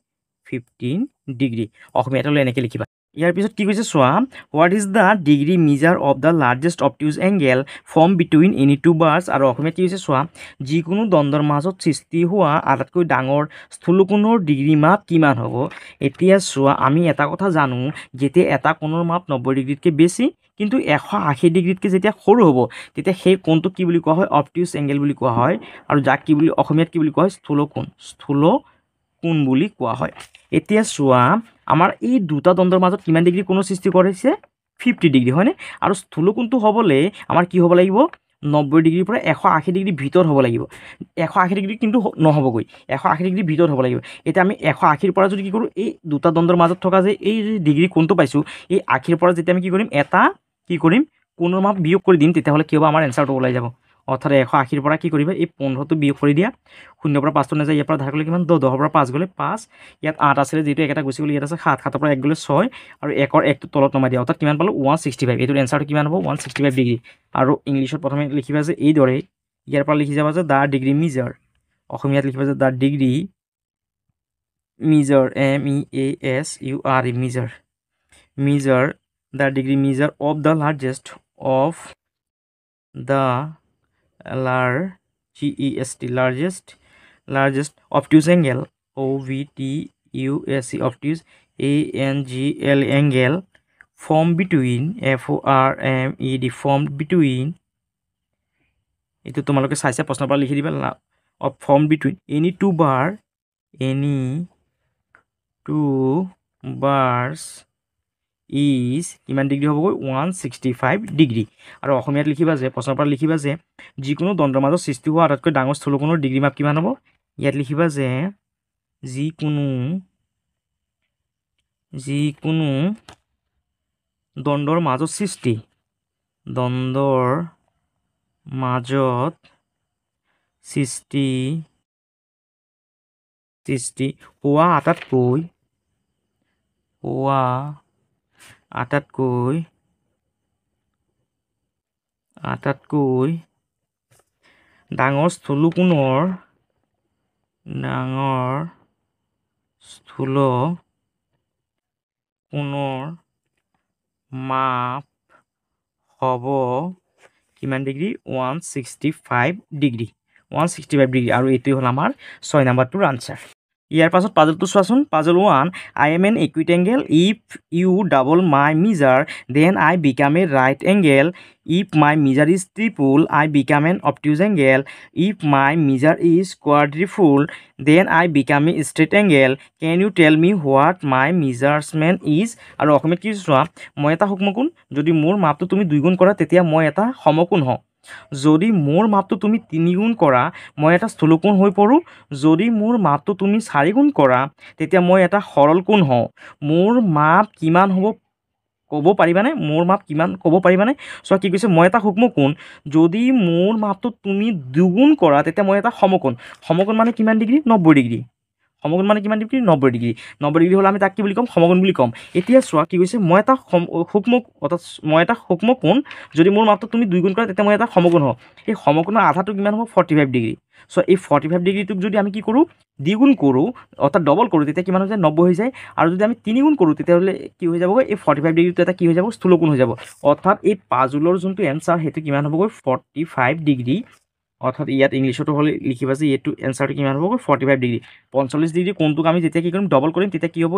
15 ডিগ্ৰী অসমীয়াত হ'লে এনেকৈ লিখিবা ইয়াৰ পিছত কি কৈছে চোৱা what is the degree measure of the largest obtuse angle form between any two bars আৰু অসমীয়াত কি কৈছে চোৱা যিকোনো দণ্ডৰ মাজত সৃষ্টি হোৱা আটাইতকৈ ডাঙৰ স্থূলকোণৰ ডিগ্ৰী মাপ কিমান হ'ব এতিয়া চোৱা আমি এটা কথা জানো যেতিয়া এটা কোণৰ মাপ 90 ডিগ্ৰীতকৈ বেছি কিন্তু 180 ডিগ্ৰীতকৈ যেতিয়া সৰু হ'ব তেতিয়া সেই কোণটোক কি বুলি কোৱা হয় অবটিউজ এংগেল বুলি কোৱা হয় আৰু যাক কি বুলি অসমীয়াত কি বুলি কোৱা হয় স্থূলকোণ বুলি কোৱা হয় এতিয়া চোৱা আমাৰ এই দুটা দণ্ডৰ মাজত কিমান ডিগ্ৰী কোণৰ সৃষ্টি কৰিছে 50 ডিগ্ৰী হয়নে আৰু স্থূলকোণটো হ'বলৈ আমাৰ কি হ'ব লাগিব 90 ডিগ্ৰীৰ পৰা 180 ডিগ্ৰী ভিতৰত হ'ব লাগিব 180 ডিগ্ৰী কিন্তু নহ'বগৈ 180 ডিগ্ৰী ভিতৰত হ'ব লাগিব এতিয়া আমি 180ৰ পৰা যদি কি কৰোঁ এই দুটা দণ্ডৰ মাজত থকা যে এই ডিগ্ৰী কোণটো পাইছোঁ এই 80ৰ পৰা যেতিয়া আমি কি কৰিম কোণৰ মাপ বিয়োগ কৰি দিম তেতিয়াহ'লে কি হ'ব আমাৰ এনচাৰটো ওলাই যাব অৰ্থাৎ 180ৰ পৰা কি কৰিবা এই 15টো বিয়োগ কৰি দিয়া 0ৰ পৰা 5টো নাযায় ইয়াৰ পৰা ধাৰ গ'লে কিমান 10 পৰা 5 গ'লে 5 ইয়াত 8 আছিলে যিহেতু এটা গুচি গ'লে ইয়াত আছে 7 7ৰ পৰা 1 গ'লে 6 আৰু 1ৰ 1টো তলত নমাই দিয়া অৰ্থাৎ কিমান পালোঁ 165 এইটোৰ এনচাৰটো কিমান হ'ব 165 ডিগ্ৰী আৰু ইংলিছত প্ৰথমে লিখিবা যে এইদৰে ইয়াৰ পৰা লিখি যাবা যে দ্য ডিগ্ৰী মিজাৰ অসমীয়াত লিখিবা যে the degree measure, M-E-A-S-U-R-E, measure the degree measure of the largest largest obtuse angle, O-V-T-U-S-E, obtuse, A-N-G-L, angle formed between, F-O-R-M-E-D, formed between, এইটো তোমালোকে চাইছে প্ৰশ্নৰ পৰা লিখি দিবা, formed between any two bars is কিমান ডিগ্ৰী হ'বগৈ 165 ডিগ্ৰী। আৰু অসমীয়াত লিখিবা যে প্ৰশ্নৰ পৰা লিখিবা যে যিকোনো দণ্ডৰ মাজত সৃষ্টি হোৱা আটাইতকৈ ডাঙৰ স্থলকোণৰ ডিগ্ৰী মাপ কিমান হ'ব। ইয়াত লিখিবা যে যিকোনো দণ্ডৰ মাজত সৃষ্টি হোৱা আটাইতকৈ ডাঙৰ স্থলকোণৰ মাপ হ'ব কিমান ডিগ্ৰী 165 ডিগ্ৰী আৰু এইটোৱে হ'ল আমাৰ 6 নম্বৰটোৰ আনসাৰ। ইয়াৰ পাছত পাজলটো চোৱাচোন। Puzzle 1, I am an acute angle. If you double my measure, then I become a right angle. If my measure is triple, I become an obtuse angle. If my measure is quadruple, then I become a straight angle. Can you tell me what my measurement is? আৰু অসমীয়াত কি চোৱা, মই এটা সূক্ষ্মকোণ, যদি মোৰ মাপটো তুমি 2 গুণ কৰা তেতিয়া মই এটা সমকোণ হওঁ। যদি মোৰ মাপটো তুমি 3 গুণ কৰা মই এটা স্থূলকোণ হৈ পৰোঁ। যদি মোৰ মাপটো তুমি 4 গুণ কৰা তেতিয়া মই এটা সৰল কোণ হওঁ। মোৰ মাপ কিমান হ'ব ক'ব পাৰিবানে? চোৱা কি কৈছে, মই এটা সূক্ষ্মকোণ, যদি মোৰ মাপটো তুমি 2 গুণ কৰা তেতিয়া মই এটা সমকোণ মানে কিমান ডিগ্ৰী 90 ডিগ্ৰী। সমকোণ মানে কিমান ডিগ্ৰী 90 ডিগ্ৰী। 90 ডিগ্ৰী হ'লে আমি তাক কি বুলি ক'ম, সমকোণ বুলি ক'ম। এতিয়া চোৱা কি কৈছে, মই এটা সূক্ষ্মকোণ, যদি মোৰ মাপটো তুমি 2 গুণ কৰা তেতিয়া মই এটা সমকোণ হওঁ। এই সমকোণৰ আধাটো কিমান হ'ব 45 ডিগ্ৰী। চ' এই 45 ডিগ্ৰীটোক যদি আমি কি কৰোঁ দ্বিগুণ কৰোঁ, অৰ্থাৎ ডবল কৰোঁ, তেতিয়া কিমান হৈ যায় 90 হৈ যায়। আৰু যদি আমি 3 গুণ কৰোঁ তেতিয়াহ'লে কি হৈ যাবগৈ, এই 45 ডিগ্ৰীটো এটা কি হৈ যাব স্থূলকোণ হৈ যাব। অৰ্থাৎ এই পাজলৰ যোনটো এনচাৰ সেইটো কিমান হ'বগৈ 45 ডিগ্ৰী। অৰ্থাৎ ইয়াত ইংলিছতো হ'লে লিখিবা যে এইটো এনচাৰটো কিমান হ'বগৈ 45 ডিগ্ৰী। 45 ডিগ্ৰী কোণটোক আমি যেতিয়া কি কৰিম ডবল কৰিম তেতিয়া কি হ'ব,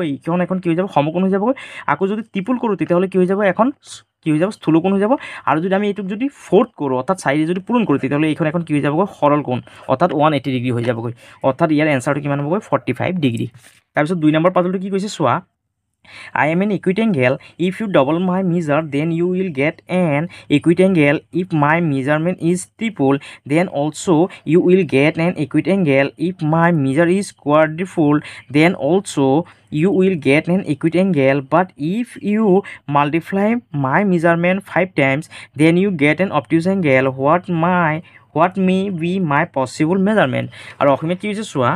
এখন কি হৈ যাব সমকোণ হৈ যাবগৈ। আকৌ যদি ট্ৰিপল কৰোঁ তেতিয়াহ'লে কি হৈ যাব, এখন কি হৈ যাব স্থূলকোণ হৈ যাব। আৰু যদি আমি এইটোক যদি 4th কৰোঁ অৰ্থাৎ 4 যদি পূৰণ কৰোঁ তেতিয়াহ'লে এখন কি হৈ যাবগৈ সৰল কোণ, অৰ্থাৎ 180 ডিগ্ৰী হৈ যাবগৈ। অৰ্থাৎ ইয়াৰ এনচাৰটো কিমান হ'বগৈ 45 ডিগ্ৰী। তাৰপিছত 2 নম্বৰ পাজলটো কি কৈছে চোৱা, I am an acute angle. If you double my measure, then you will get an acute angle. If my measurement is triple, then also you will get an acute angle. If my measure is quadruple, then also you will get an acute angle. But if you multiply my measurement 5 times, then you get an obtuse angle. What may be my possible measurement? আৰু অসমীয়াত কি হৈছে চোৱা,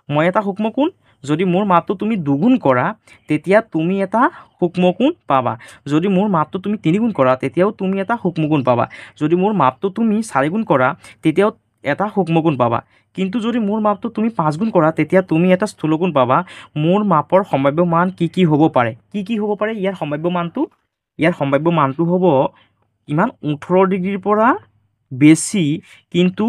মই এটা সূক্ষ্মকোণ, যদি মোৰ মাপটো তুমি 2 গুণ কৰা তেতিয়া তুমি এটা সূক্ষ্মকোণ পাবা। যদি মোৰ মাপটো তুমি 3 গুণ কৰা তেতিয়াও তুমি এটা সূক্ষ্মকোণ পাবা। যদি মোৰ মাপটো তুমি 4 গুণ কৰা তেতিয়াও এটা সূক্ষ্মকোণ পাবা। কিন্তু যদি মোৰ মাপটো তুমি 5 গুণ কৰা তেতিয়া তুমি এটা স্থূলকোণ পাবা। মোৰ মাপৰ সম্ভাৱ্য মান কি হ'ব পাৰে? ইয়াৰ সম্ভাৱ্য মানটো হ'ব ইমান 18 ডিগ্ৰীৰ পৰা বেছি, কিন্তু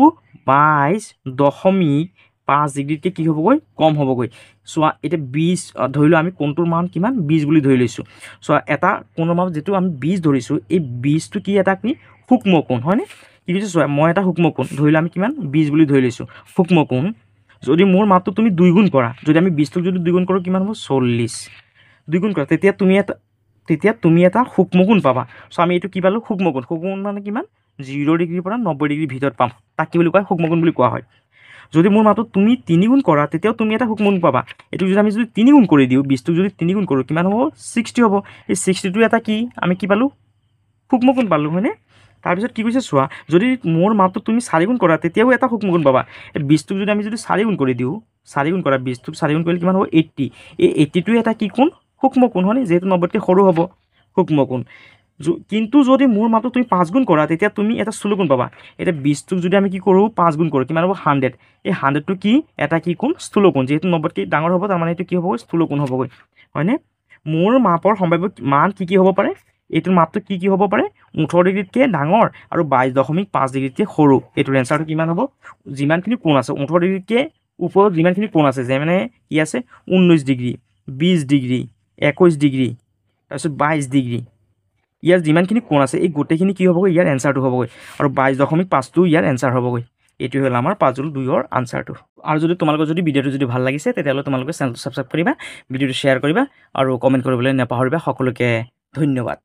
22.5 ডিগ্ৰীতকৈ কি হ'বগৈ কম হ'বগৈ। চোৱা এতিয়া 20 ধৰি লোৱা, আমি কোণটোৰ মান কিমান 20 বুলি ধৰি লৈছোঁ। চোৱা এটা কোণৰ মান যিটো আমি 20 ধৰিছোঁ, এই 20টো কি এটা কি সূক্ষ্মকোণ হয়নে? কি কৈছে চোৱা, মই এটা সূক্ষ্মকোণ ধৰি লোৱা, আমি কিমান 20 বুলি ধৰি লৈছোঁ সূক্ষ্মকোণ। যদি মোৰ মাপটো তুমি 2 গুণ কৰা, যদি আমি 20টোক যদি 2 গুণ কৰোঁ কিমান হ'ব 40, 2 গুণ কৰা তেতিয়া তুমি এটা সূক্ষ্মকোণ পাবা। চ' আমি এইটো কি পালোঁ সূক্ষ্মকোণ মানে কিমান 0 ডিগ্ৰীৰ পৰা 90 ডিগ্ৰীৰ ভিতৰত পাম, তাক কি বুলি কয় সূক্ষ্মকোণ বুলি কোৱা হয়। যদি মোৰ মাপটো তুমি 3 গুণ কৰা তেতিয়াও তুমি এটা সূক্ষ্মকোণ পাবা। এইটো যদি আমি 3 গুণ কৰি দিওঁ, 20টোক যদি 3 গুণ কৰোঁ কিমান হ'ব 60 হ'ব। এই 60টো এটা কি আমি কি পালোঁ সূক্ষ্মকোণ পালোঁ হয়নে? তাৰপিছত কি কৈছে চোৱা, যদি মোৰ মাপটো তুমি 4 গুণ কৰা তেতিয়াও এটা সূক্ষ্মকোণ পাবা। এই 20টোক যদি আমি 4 গুণ কৰি দিওঁ, 4 গুণ কৰা 20টোক 4 গুণ কৰিলে কিমান হ'ব 80। এই 80টোৱে এটা কি কোণ সূক্ষ্মকোণ হয়নে? যিহেতু 90তকৈ সৰু হ'ব সূক্ষ্মকোণ। কিন্তু যদি মোৰ মাপটো তুমি 5 গুণ কৰা তেতিয়া তুমি এটা ষোলো গুণ পাবা এতিয়া 20টোক যদি আমি কি কৰোঁ 5 গুণ কৰোঁ কিমান হ'ব 100 এই 100টো কি এটা কি কোণ স্থূল কোণ যিহেতু 90তকৈ ডাঙৰ হ'ব তাৰমানে এইটো কি হ'বগৈ স্থূল কোণ হ'বগৈ হয়নে মোৰ মাপৰ সম্ভাৱ্য মান কি হ'ব পাৰে এইটোৰ মাপটো কি হ'ব পাৰে 18 ডিগ্ৰীতকৈ ডাঙৰ আৰু 22.5 ডিগ্ৰীতকৈ সৰু এইটোৰ এনচাৰটো কিমান হ'ব যিমানখিনি কোণ আছে 18 ডিগ্ৰীতকৈ ওপৰত যিমানখিনি কোণ আছে যে মানে কি আছে 19 ডিগ্ৰী 20 ডিগ্ৰী 21 ডিগ্ৰী তাৰপিছত 22 ডিগ্ৰী ইয়াৰ যিমানখিনি কোণ আছে এই গোটেইখিনি কি হ'বগৈ ইয়াৰ এনচাৰটো হ'বগৈ আৰু 22.5টো ইয়াৰ এনচাৰ হ'বগৈ এইটো হ'ল আমাৰ পাজল 2ৰ আনচাৰটো আৰু যদি তোমালোকৰ যদি ভিডিঅ'টো যদি ভাল লাগিছে তেতিয়াহ'লে তোমালোকে চেনেলটো ছাবস্ক্ৰাইব কৰিবা ভিডিঅ'টো শ্বেয়াৰ কৰিবা আৰু কমেণ্ট কৰিবলৈ নাপাহৰিবা সকলোকে ধন্যবাদ